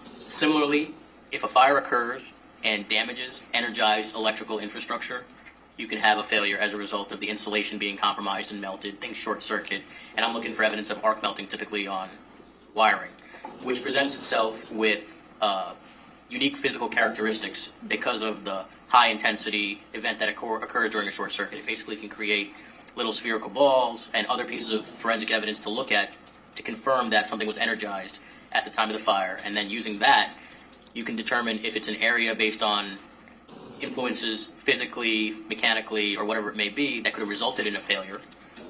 Similarly, if a fire occurs and damages energized electrical infrastructure, you can have a failure as a result of the insulation being compromised and melted, things short circuit, and I'm looking for evidence of arc melting typically on wiring, which presents itself with unique physical characteristics because of the high intensity event that occurs during a short circuit. It basically can create little spherical balls and other pieces of forensic evidence to look at to confirm that something was energized at the time of the fire, and then using that you can determine if it's an area based on influences physically, mechanically, or whatever it may be that could have resulted in a failure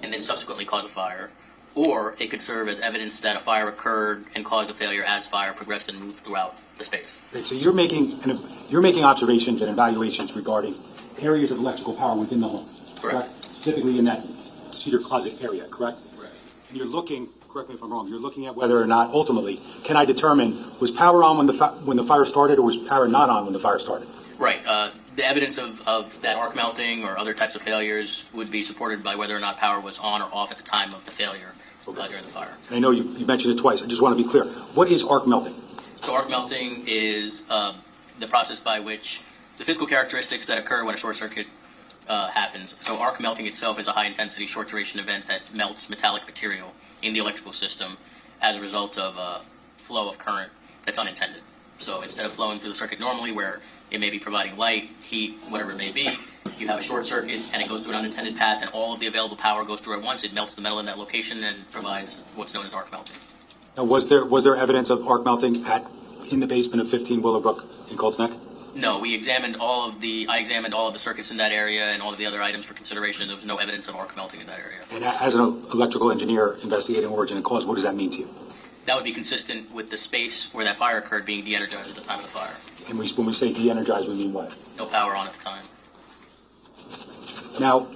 and then subsequently cause a fire, or it could serve as evidence that a fire occurred and caused a failure as fire progressed and moved throughout the space. Okay, so you're making observations and evaluations regarding areas of electrical power within the home, correct? Specifically in that cedar closet area, correct? Correct. And you're looking, correct me if I'm wrong, you're looking at whether or not ultimately, can I determine was power on when the fire started, or was power not on when the fire started? Right. The evidence of that arc melting or other types of failures would be supported by whether or not power was on or off at the time of the failure during the fire. And I know you mentioned it twice. I just want to be clear. What is arc melting? So arc melting is the process by which the physical characteristics that occur when a short circuit happens. So arc melting itself is a high-intensity, short-duration event that melts metallic material in the electrical system as a result of a flow of current that's unintended. So instead of flowing through the circuit normally, where it may be providing light, heat, whatever it may be, you have a short circuit and it goes through an unintended path, and all of the available power goes through at once. It melts the metal in that location and provides what's known as arc melting. Now, was there evidence of arc melting in the basement of 15 Willowbrook in Colts Neck? No, I examined all of the circuits in that area and all of the other items for consideration, and there was no evidence of arc melting in that area. And as an electrical engineer investigating origin and cause, what does that mean to you? That would be consistent with the space where that fire occurred being de-energized at the time of the fire. And when we say de-energized, we mean what? No power on at the time. Now,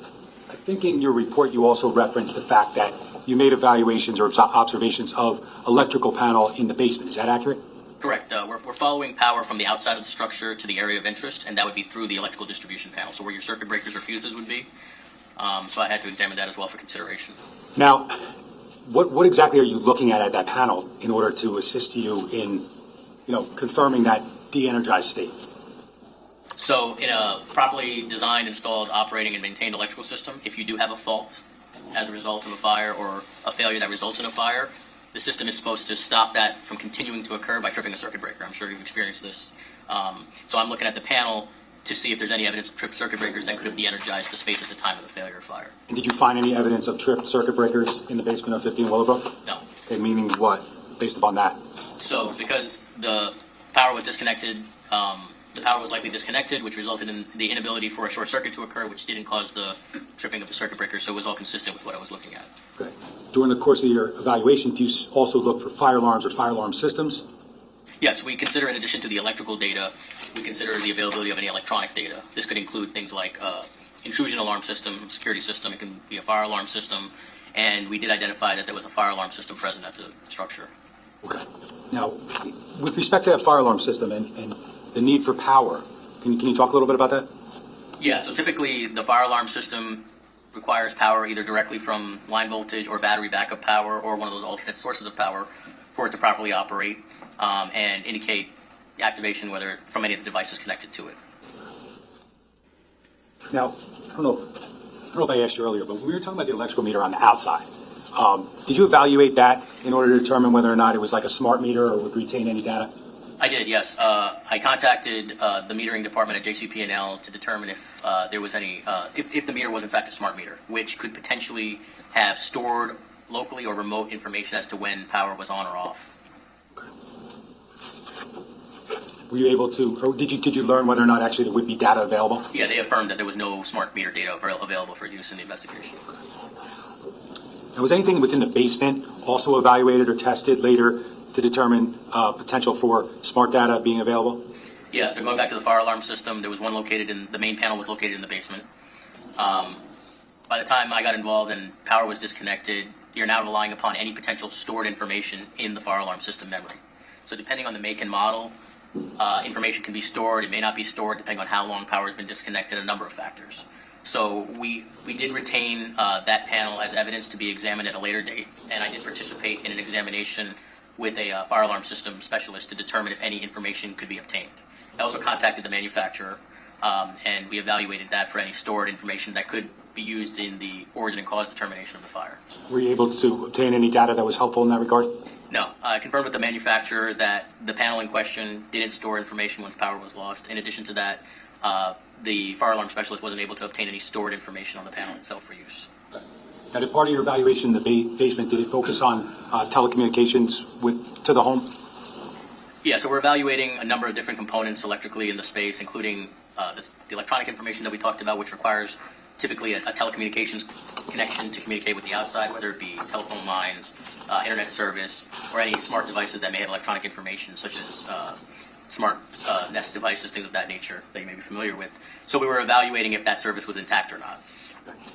I think in your report you also referenced the fact that you made evaluations or observations of electrical panel in the basement. Is that accurate? Correct. We're following power from the outside of the structure to the area of interest, and that would be through the electrical distribution panel, so where your circuit breakers or fuses would be. So I had to examine that as well for consideration. Now, what exactly are you looking at that panel in order to assist you in, confirming that de-energized state? So in a properly designed, installed, operating, and maintained electrical system, if you do have a fault as a result of a fire or a failure that results in a fire, the system is supposed to stop that from continuing to occur by tripping a circuit breaker. I'm sure you've experienced this. So I'm looking at the panel to see if there's any evidence of tripped circuit breakers that could have de-energized the space at the time of the failure or fire. And did you find any evidence of tripped circuit breakers in the basement of 15 Willowbrook? No. And meaning what, based upon that? So because the power was disconnected, the power was likely disconnected, which resulted in the inability for a short circuit to occur, which didn't cause the tripping of the circuit breaker. So it was all consistent with what I was looking at. Okay. During the course of your evaluation, do you also look for fire alarms or fire alarm systems? Yes, we consider, in addition to the electrical data, we consider the availability of any electronic data. This could include things like intrusion alarm system, security system. It can be a fire alarm system. And we did identify that there was a fire alarm system present at the structure. Okay. Now, with respect to that fire alarm system and the need for power, can you talk a little bit about that? Yeah, so typically the fire alarm system requires power either directly from line voltage or battery backup power or one of those alternate sources of power for it to properly operate and indicate the activation whether from any of the devices connected to it. Now, I don't know if I asked you earlier, but when we were talking about the electrical meter on the outside, did you evaluate that in order to determine whether or not it was like a smart meter or would retain any data? I did, yes. I contacted the metering department at JCP&L to determine if there was any, if the meter was in fact a smart meter, which could potentially have stored locally or remote information as to when power was on or off. Were you able to, or did you learn whether or not actually there would be data available? Yeah, they affirmed that there was no smart meter data available for use in the investigation. Now, was anything within the basement also evaluated or tested later to determine potential for smart data being available? Yeah, so going back to the fire alarm system, there was one located in, the main panel was located in the basement. By the time I got involved and power was disconnected, you're now relying upon any potential stored information in the fire alarm system memory. So depending on the make and model, information can be stored, it may not be stored depending on how long power has been disconnected, a number of factors. So we did retain that panel as evidence to be examined at a later date, and I did participate in an examination with a fire alarm system specialist to determine if any information could be obtained. I also contacted the manufacturer, and we evaluated that for any stored information that could be used in the origin and cause determination of the fire. Were you able to obtain any data that was helpful in that regard? No, I confirmed with the manufacturer that the panel in question didn't store information once power was lost. In addition to that, the fire alarm specialist wasn't able to obtain any stored information on the panel itself for use. Now, did part of your evaluation in the basement, did it focus on telecommunications to the home? Yeah, so we're evaluating a number of different components electrically in the space, including the electronic information that we talked about, which requires typically a telecommunications connection to communicate with the outside, whether it be telephone lines, internet service, or any smart devices that may have electronic information, such as smart Nest devices, things of that nature that you may be familiar with. So we were evaluating if that service was intact or not.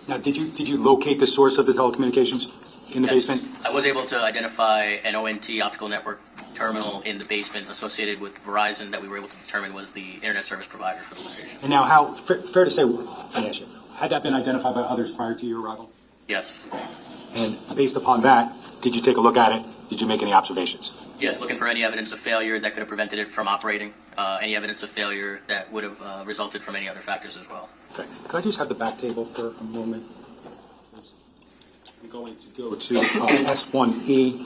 Now, did you locate the source of the telecommunications in the basement? I was able to identify an ONT optical network terminal in the basement associated with Verizon that we were able to determine was the internet service provider for the location. And now, how fair to say, let me ask you, had that been identified by others prior to your arrival? Yes. And based upon that, did you take a look at it? Did you make any observations? Yes, looking for any evidence of failure that could have prevented it from operating, any evidence of failure that would have resulted from any other factors as well. Okay. Could I just have the back table for a moment? I'm going to go to S1E,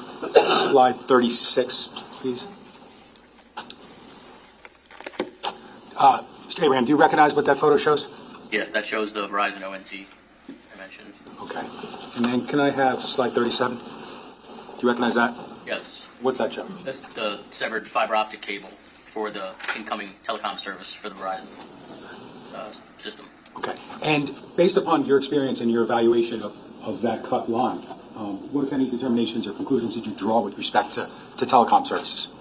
slide 36, please. Mr. Abraham, do you recognize what that photo shows? Yes, that shows the Verizon ONT I mentioned. Okay. And then can I have slide 37? Do you recognize that? Yes. What's that show? That's the severed fiber optic cable for the incoming telecom service for the Verizon system. Okay. And based upon your experience and your evaluation of that cut line, what, if any, determinations or conclusions did you draw with respect to telecom services?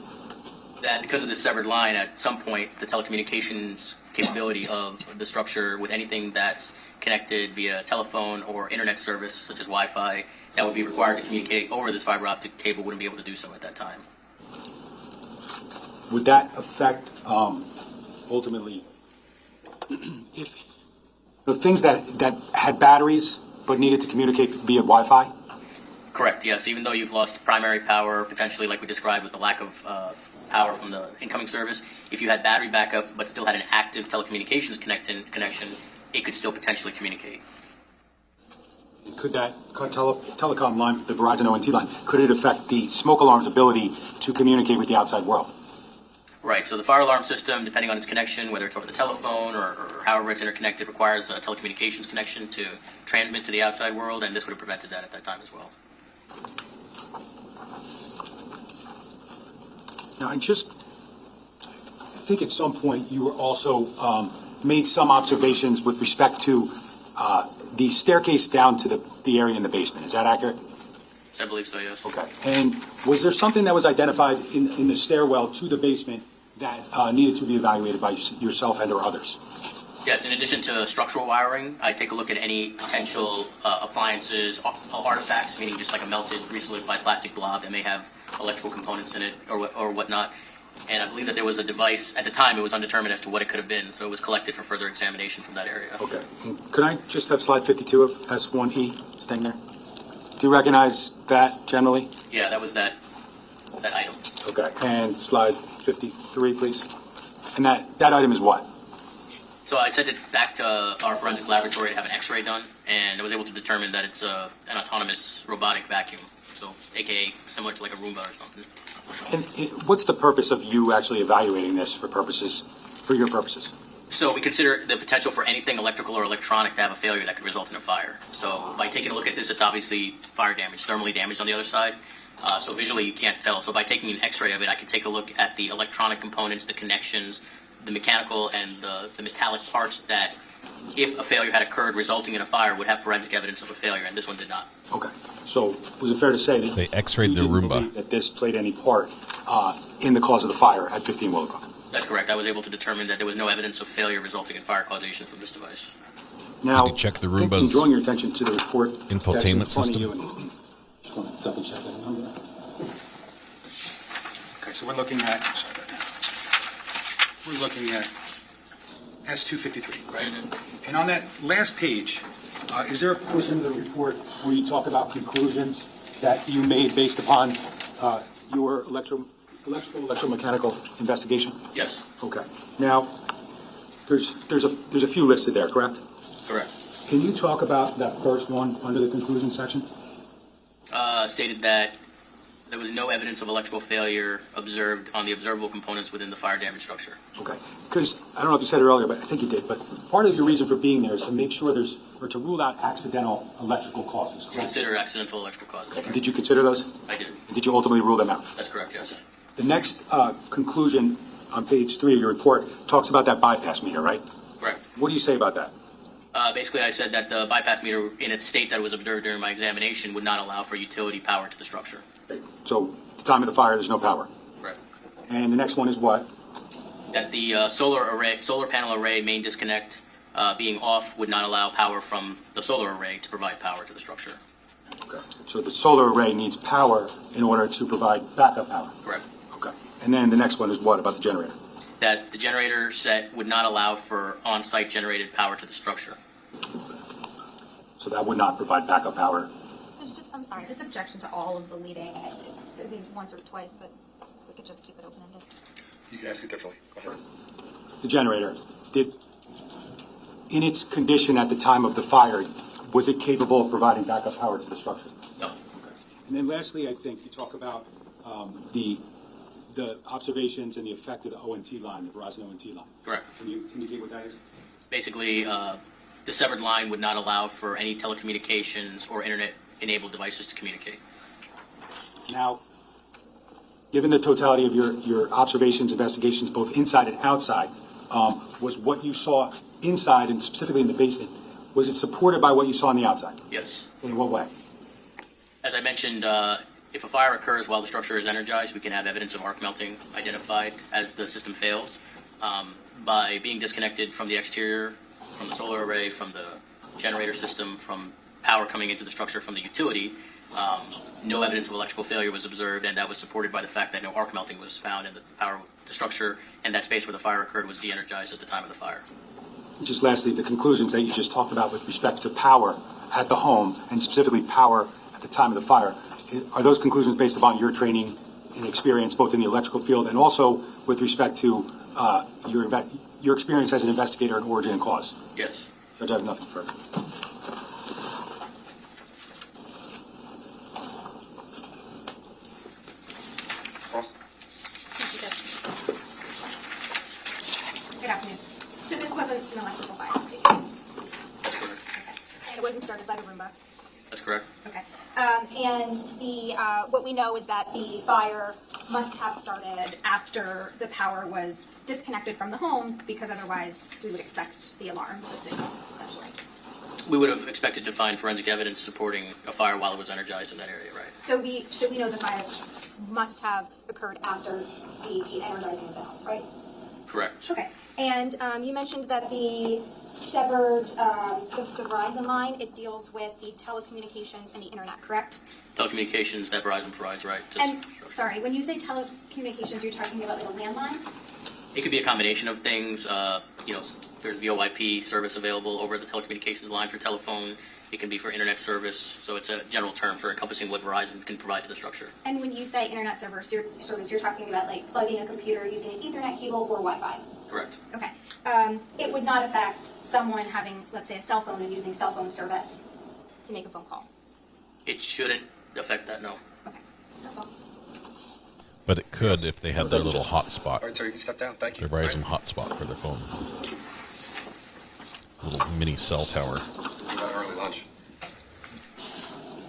That because of this severed line, at some point, the telecommunications capability of the structure with anything that's connected via telephone or internet service, such as Wi-Fi, that would be required to communicate over this fiber optic cable wouldn't be able to do so at that time. Would that affect, ultimately, if the things that had batteries but needed to communicate via Wi-Fi? Correct, yes. Even though you've lost primary power, potentially like we described with the lack of power from the incoming service, if you had battery backup but still had an active telecommunications connection, it could still potentially communicate. Could that telecom line, the Verizon ONT line, could it affect the smoke alarm's ability to communicate with the outside world? Right, so the fire alarm system, depending on its connection, whether it's over the telephone or however it's interconnected, requires a telecommunications connection to transmit to the outside world, and this would have prevented that at that time as well. Now, I think at some point you were also made some observations with respect to the staircase down to the area in the basement. Is that accurate? I believe so, yes. Okay. And was there something that was identified in the stairwell to the basement that needed to be evaluated by yourself and or others? Yes, in addition to structural wiring, I take a look at any potential appliances, artifacts, meaning just like a melted, resolidified plastic blob that may have electrical components in it or whatnot. And I believe that there was a device, at the time it was undetermined as to what it could have been, so it was collected for further examination from that area. Okay. Could I just have slide 52 of S1E staying there? Do you recognize that generally? Yeah, that was that item. Okay. And slide 53, please. And that item is what? So I sent it back to our forensic laboratory to have an X-ray done, and I was able to determine that it's an autonomous robotic vacuum, so AKA similar to like a Roomba or something. And what's the purpose of you actually evaluating this for your purposes? So we consider the potential for anything electrical or electronic to have a failure that could result in a fire. So by taking a look at this, it's obviously fire damage, thermally damaged on the other side. So visually you can't tell. So by taking an X-ray of it, I can take a look at the electronic components, the connections, the mechanical and the metallic parts that, if a failure had occurred resulting in a fire, would have forensic evidence of a failure, and this one did not. Okay. So was it fair to say that they X-rayed the Roomba, that this played any part in the cause of the fire at 15 Willicott? That's correct. I was able to determine that there was no evidence of failure resulting in fire causation from this device. Now, check the I'm Roomba's drawing your attention to the report infotainment system. Just want to double check that number. Okay, so we're looking at S253, right? And on that last page, is there a portion of the report where you talk about conclusions that you made based upon your electromechanical investigation? Yes. Okay. Now, there's a few listed there, correct? Correct. Can you talk about that first one under the conclusion section? Stated that there was no evidence of electrical failure observed on the observable components within the fire damage structure. Okay. Because, I don't know if you said it earlier, but I think you did, but part of your reason for being there is to make sure or to rule out accidental electrical causes, correct? Consider accidental electrical causes. Okay. And did you consider those? I did. And did you ultimately rule them out? That's correct, yes. The next conclusion on page 3 of your report talks about that bypass meter, right? Correct. What do you say about that? Basically, I said that the bypass meter, in its state that was observed during my examination, would not allow for utility power to the structure. Okay. So, at the time of the fire, there's no power. Correct. And the next one is what? That the solar panel array main disconnect being off would not allow power from the solar array to provide power to the structure. Okay. So the solar array needs power in order to provide backup power. Correct. Okay. And then the next one is what about the generator? That the generator set would not allow for on-site generated power to the structure. So that would not provide backup power. I'm sorry, just objection to all of the leading. It'd be once or twice, but we could just keep it open-ended. You can ask it differently. Go ahead. The generator, in its condition at the time of the fire, was it capable of providing backup power to the structure? No. Okay. And then lastly, I think you talk about the observations and the effect of the ONT line, the Verizon ONT line. Correct. Can you indicate what that is? Basically, the severed line would not allow for any telecommunications or internet-enabled devices to communicate. Now, given the totality of your observations, investigations, both inside and outside, was what you saw inside and specifically in the basement, was it supported by what you saw on the outside? Yes. In what way? As I mentioned, if a fire occurs while the structure is energized, we can have evidence of arc melting identified as the system fails. By being disconnected from the exterior, from the solar array, from the generator system, from power coming into the structure from the utility, no evidence of electrical failure was observed, and that was supported by the fact that no arc melting was found in the structure, and that space where the fire occurred was de-energized at the time of the fire. Just lastly, the conclusions that you just talked about with respect to power at the home, and specifically power at the time of the fire, are those conclusions based upon your training and experience both in the electrical field and also with respect to your experience as an investigator in origin and cause? Yes. Judge, I have nothing further. Good afternoon. So this wasn't an electrical fire, basically? That's correct. Okay. And it wasn't started by the Roomba? That's correct. Okay. And what we know is that the fire must have started after the power was disconnected from the home, because otherwise we would expect the alarm to signal, essentially. We would have expected to find forensic evidence supporting a fire while it was energized in that area, right? So we know the fire must have occurred after the energizing of the house, right? Correct. Okay. And you mentioned that the severed the Verizon line, it deals with the telecommunications and the internet, correct? Telecommunications that Verizon provides, right? And sorry, when you say telecommunications, you're talking about like a landline? It could be a combination of things. There's VoIP service available over the telecommunications line for telephone. It can be for internet service. So it's a general term for encompassing what Verizon can provide to the structure. And when you say internet service, you're talking about like plugging a computer using an Ethernet cable or Wi-Fi? Correct. Okay. It would not affect someone having, let's say, a cell phone and using cell phone service to make a phone call? It shouldn't affect that, no. Okay. That's all. But it could if they had their little hotspot. All right, sir, you can step down. Thank you. Their Verizon hotspot for their phone. A little mini cell tower. You got early lunch.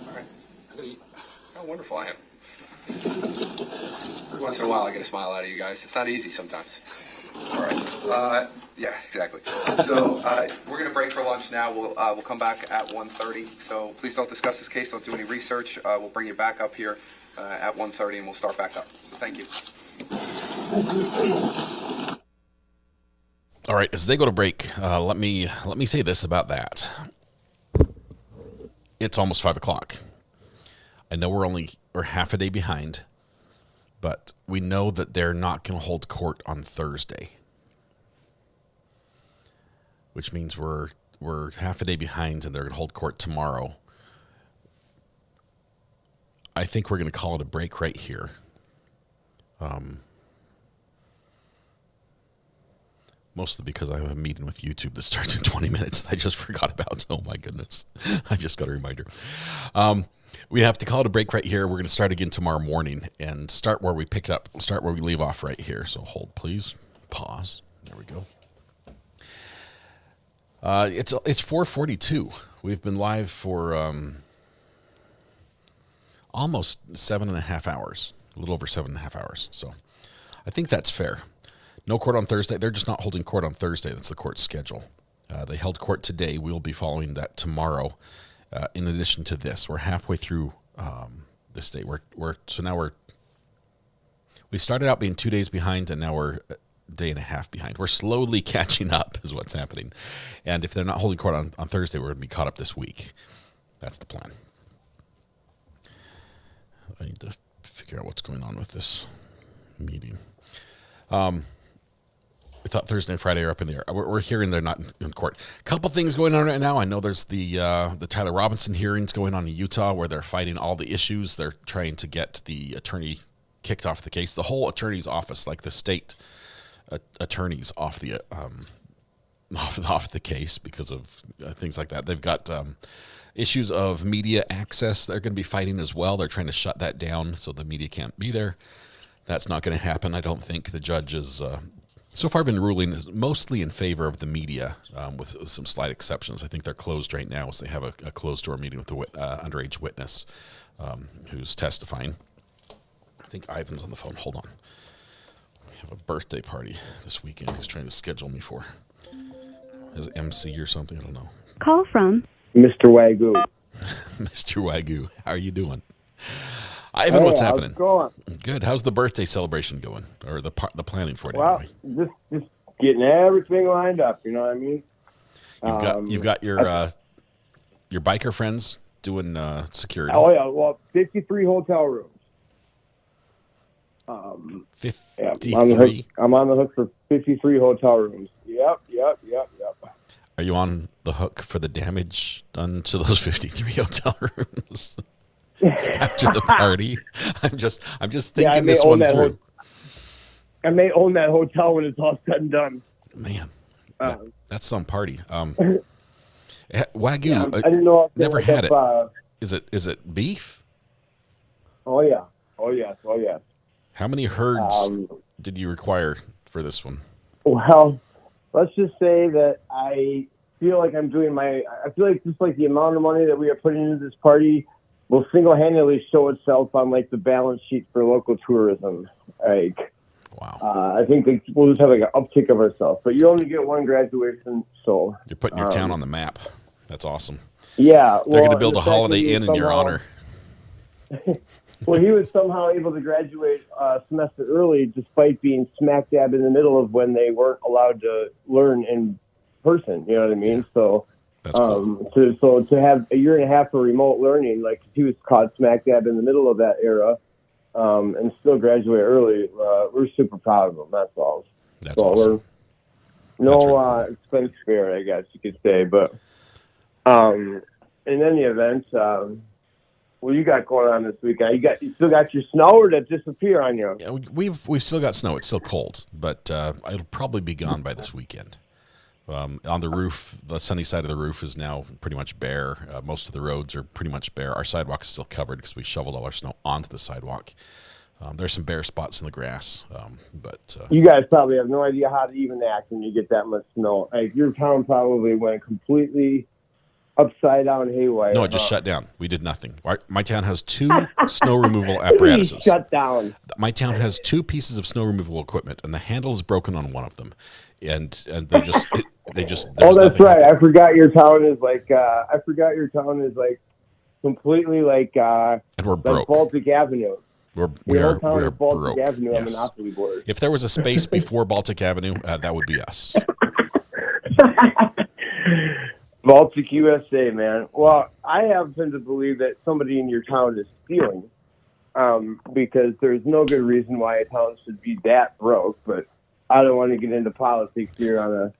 All right. I'm gonna eat. How wonderful I am. Every once in a while, I get a smile out of you guys. It's not easy sometimes. All right. Yeah, exactly. So we're going to break for lunch now. We'll come back at 1:30. So please don't discuss this case. Don't do any research. We'll bring you back up here at 1:30, and we'll start back up. So thank you. All right, as they go to break, let me say this about that. It's almost 5 o'clock. I know we're half a day behind, but we know that they're not going to hold court on Thursday, which means we're half a day behind, and they're going to hold court tomorrow. I think we're going to call it a break right here. Mostly because I have a meeting with YouTube that starts in 20 minutes that I just forgot about. Oh, my goodness. I just got a reminder. We have to call it a break right here. We're going to start again tomorrow morning and start where we pick up, start where we leave off right here. So hold, please. Pause. There we go. It's 4:42. We've been live for almost 7.5 hours, a little over 7.5 hours. So I think that's fair. No court on Thursday. They're just not holding court on Thursday. That's the court schedule. They held court today. We'll be following that tomorrow. In addition to this, we're halfway through this day. We started out being 2 days behind, and now we're a day and a half behind. We're slowly catching up is what's happening. And if they're not holding court on Thursday, we're going to be caught up this week. That's the plan. I need to figure out what's going on with this meeting. We thought Thursday and Friday are up in the air. We're hearing they're not in court. A couple things going on right now. I know there's the Tyler Robinson hearings going on in Utah where they're fighting all the issues. They're trying to get the attorney kicked off the case. The whole attorney's office, like the state attorneys, off the case because of things like that. They've got issues of media access. They're going to be fighting as well. They're trying to shut that down so the media can't be there. That's not going to happen. I don't think. The judge is so far been ruling mostly in favor of the media, with some slight exceptions. I think they're closed right now, so they have a closed-door meeting with the underage witness who's testifying. I think Ivan's on the phone. Hold on. We have a birthday party this weekend he's trying to schedule me for. His MC or something, I don't know. Call from Mr. Wagyu. Mr. Wagyu, how are you doing? Ivan, what's happening? How's it going? Good. How's the birthday celebration going, or the planning for it? Well, anyway? just getting everything lined up. You know what I mean? You've got your biker friends doing security. Oh yeah, well, 53 hotel rooms. 53. I'm on the hook for 53 hotel rooms. Yep. Are you on the hook for the damage done to those 53 hotel rooms after the party? I'm just thinking this one through. I may own that hotel when it's all said and done. Man, that's some party. Wagyu, yeah, I didn't know. Never had it. Is it beef? Oh yeah. Oh yes. How many herds did you require for this one? Well, let's just say that I feel like I'm doing I feel like just like the amount of money that we are putting into this party will single-handedly show itself on like the balance sheet for local tourism. Like, wow. I think we'll just have like an uptick of ourselves. But you only get one graduation, so You're putting your town on the map. That's awesome. Yeah, They're going to build a Holiday Inn in your honor. Well, he was somehow able to graduate a semester early, despite being smack dab in the middle of when they weren't allowed to learn in person. You know what I mean? Yeah. So, that's cool. To have a year and a half of remote learning, like he was caught smack dab in the middle of that era, and still graduate early. We're super proud of him. That's all. That's awesome. No expense spared, I guess you could say. But in any event. What you got going on this weekend? You still got your snow, or did it disappear on you? Yeah, we've still got snow. It's still cold, but it'll probably be gone by this weekend. On the roof, the sunny side of the roof is now pretty much bare. Most of the roads are pretty much bare. Our sidewalk is still covered because we shoveled all our snow onto the sidewalk. There's some bare spots in the grass, but you guys probably have no idea how to even act when you get that much snow. Like, your town probably went completely upside down haywire. No, it just shut down. We did nothing. My town has 2 snow removal apparatuses. Shut down. My town has 2 pieces of snow removal equipment, and the handle is broken on one of them. And they just oh, that's right. I forgot your town is like completely like and we're broke. Baltic Avenue. We're Baltic broke. Avenue on Yes. Monopoly board. If there was a space before Baltic Avenue, that would be us. Baltic USA, man. Well, I happen to believe that somebody in your town is stealing, because there's no good reason why a town should be that broke. But I don't want to get into politics here on a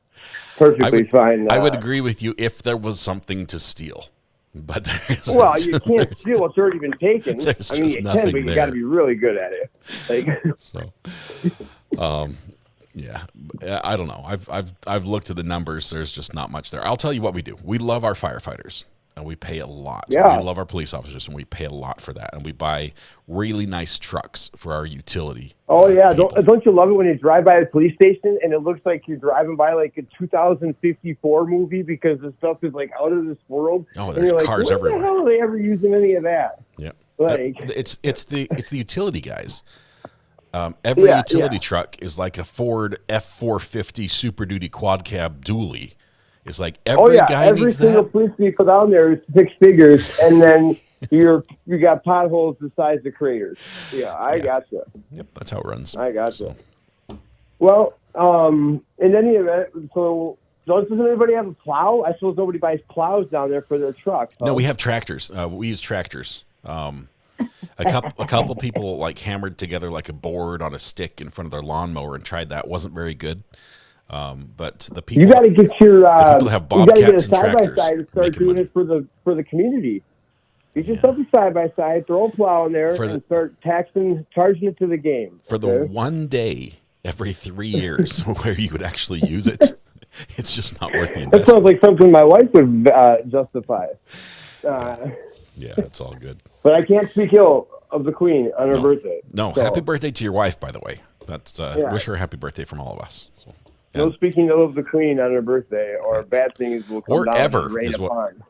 perfectly fine. I would agree with you if there was something to steal, but there isn't. Well, you can't steal what's already been taken. There's I mean, just you nothing can, but you there. got to be really good at it. Like, so, yeah, I don't know. I've looked at the numbers. There's just not much there. I'll tell you what we do. We love our firefighters, and we pay a lot. Yeah. We love our police officers, and we pay a lot for that. And we buy really nice trucks for our utility. oh yeah, don't you love it when you drive by a police station and it looks like you're driving by like a 2054 movie because the stuff is like out of this world? Oh, and there's you're cars like, everywhere. What the hell are they ever using any of that? Yeah, like it's the utility guys. Every utility truck is like a Ford F450 Super Duty quad cab dually. It's like every guy every needs single that. police vehicle down there is 6 figures, and then you got potholes the size of craters. Yeah, I gotcha. Yep, that's how it runs. I gotcha. Well, in any event, so doesn't anybody have a plow? I suppose nobody buys plows down there for their trucks. Huh? No, we have tractors. We use tractors. A couple people like hammered together like a board on a stick in front of their lawnmower and tried that. Wasn't very good. But the people you got to get your people that have you got to get a bobcats and side by tractors side and start doing it for the community. Get yourself a side by side, throw a plow in there, and start charging it to the game. For the one day every 3 years where you would actually use it, it's just not worth the investment. That sounds like something my wife would justify. Yeah, it's all good. But I can't speak ill of the Queen on her birthday. No, so. Happy birthday to your wife, by the way. That's wish her a happy birthday from all of us. So, no speaking ill of the Queen on her birthday, or bad things will come or down ever and rain is upon.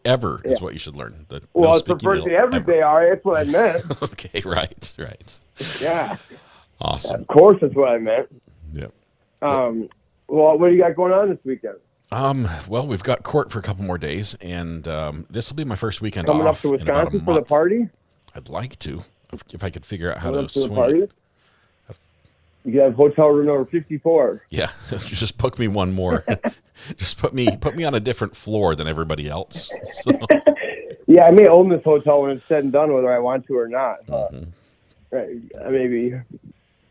Ever is what you should learn. Well, it's her birthday every day, all right? That's what I meant. Okay, right. Yeah. Awesome. Of course, that's what I meant. Yep. Well, what do you got going on this weekend? Well, we've got court for a couple more days, and this will be my first weekend Coming off up to in about a Wisconsin for month. the party? I'd like to, if I could figure out how Coming to up to the swing party? it. You can have hotel room number 54. Yeah, just book me one more. Just put me on a different floor than everybody else. So. Yeah, I may own this hotel when it's said and done, whether I want to or not. Right, maybe.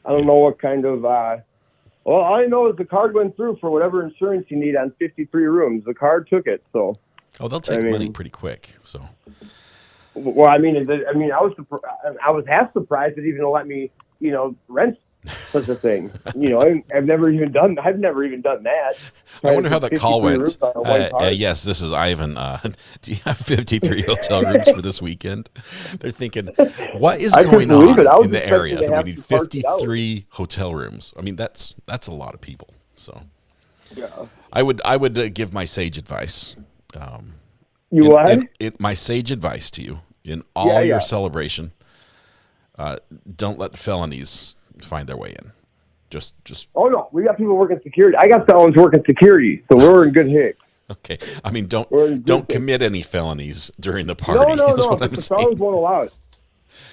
I don't know what kind of... well, all I know is the card went through for whatever insurance you need on 53 rooms. The card took it, so... Oh, they'll take money pretty quick, so... Well, I was half surprised that even let me, rent such a thing. I've never even done that. I wonder how that call went. Yes, yes, this is Ivan. Do you have 53 hotel rooms for this weekend? They're thinking, what is going on in the area that we need 53 hotel rooms? I mean, that's a lot of people. So, yeah, I would give my sage advice. My sage in all Yeah, your yeah. celebration, don't let felonies find their way in. Just. Oh no, we got people working security. I got felons working security, so we're in good shape. Okay. I mean, don't commit any felonies during the party. No, is what but I'm the saying. felons won't allow it.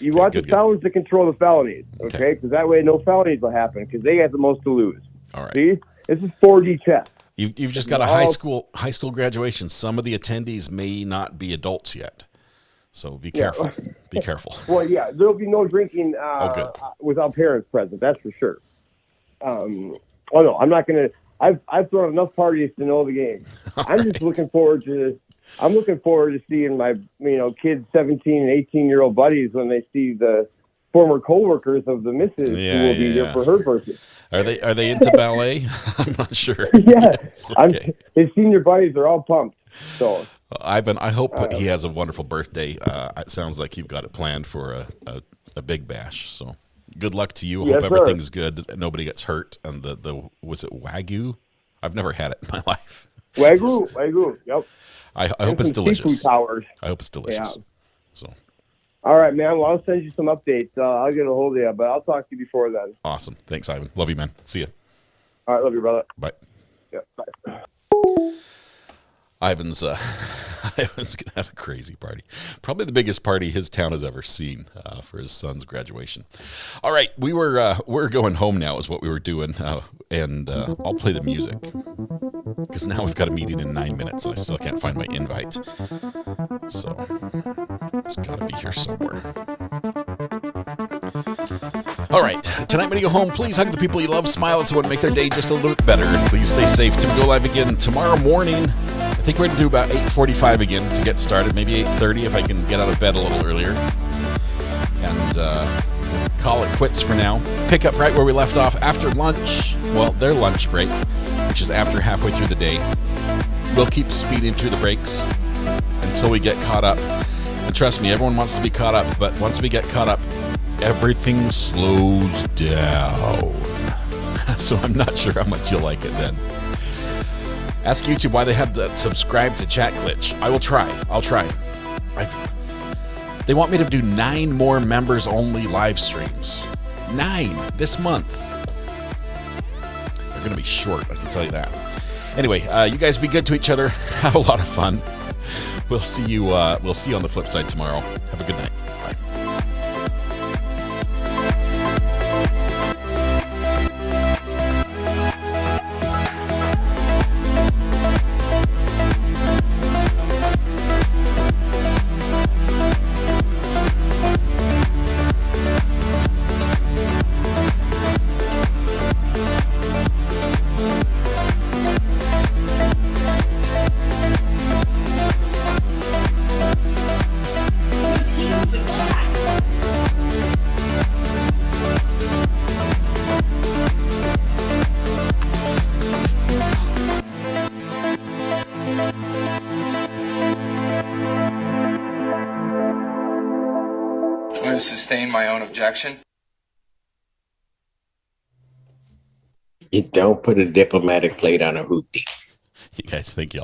You want the felons to control the felonies, okay? Because that way no felonies will happen because they have the most to lose. All right. See, this is 4D chess. You've just got a high school graduation. Some of the attendees may not be adults yet, so be careful. Be careful. Well, yeah, there'll be no drinking good. without parents present. That's for sure. Oh no, I'm not gonna. I've thrown enough parties to know the game. I'm just looking forward to. I'm looking forward to seeing my kids, 17 and 18-year-old buddies when they see the former coworkers of the missus who will be there for her birthday. Are they into ballet? I'm not sure. Yeah, Okay. His senior buddies are all pumped. So Ivan, I hope he has a wonderful birthday. It sounds like you've got it planned for a big bash. So good luck to you. Yes, Hope everything's good. Nobody gets hurt. And was it Wagyu? I've never had it in my life. Wagyu. Yep. I hope it's delicious. Seafood towers. I hope it's delicious. Yeah. So. All right, man. Well, I'll send you some updates. I'll get a hold of you, but I'll talk to you before then. Awesome. Thanks, Ivan. Love you, man. See you. All right, love you, brother. Bye. Yeah, bye. Ivan's gonna have a crazy party, probably the biggest party his town has ever seen for his son's graduation. All right, we're going home now, is what we were doing, and I'll play the music because now we've got a meeting in 9 minutes, and I still can't find my invite. So it's got to be here somewhere. All right, tonight when you go home, please hug the people you love, smile at someone, make their day just a little bit better. Please stay safe. Tim go live again tomorrow morning. I think we're going to do about 8:45 again to get started, maybe 8:30 if I can get out of bed a little earlier. And call it quits for now. Pick up right where we left off after lunch. Well, their lunch break, which is after halfway through the day. We'll keep speeding through the breaks until we get caught up. And trust me, everyone wants to be caught up, but once we get caught up, everything slows down. So I'm not sure how much you'll like it then. Ask YouTube why they have that subscribe to chat glitch. I will try. I'll try. They want me to do 9 more members only live streams. 9 this month. They're going to be short, I can tell you that. Anyway, you guys be good to each other. Have a lot of fun. We'll see you on the flip side tomorrow. Have a good night. Bye. I'm going to sustain my own objection. You don't put a diplomatic plate on a hoopty. You guys think y'all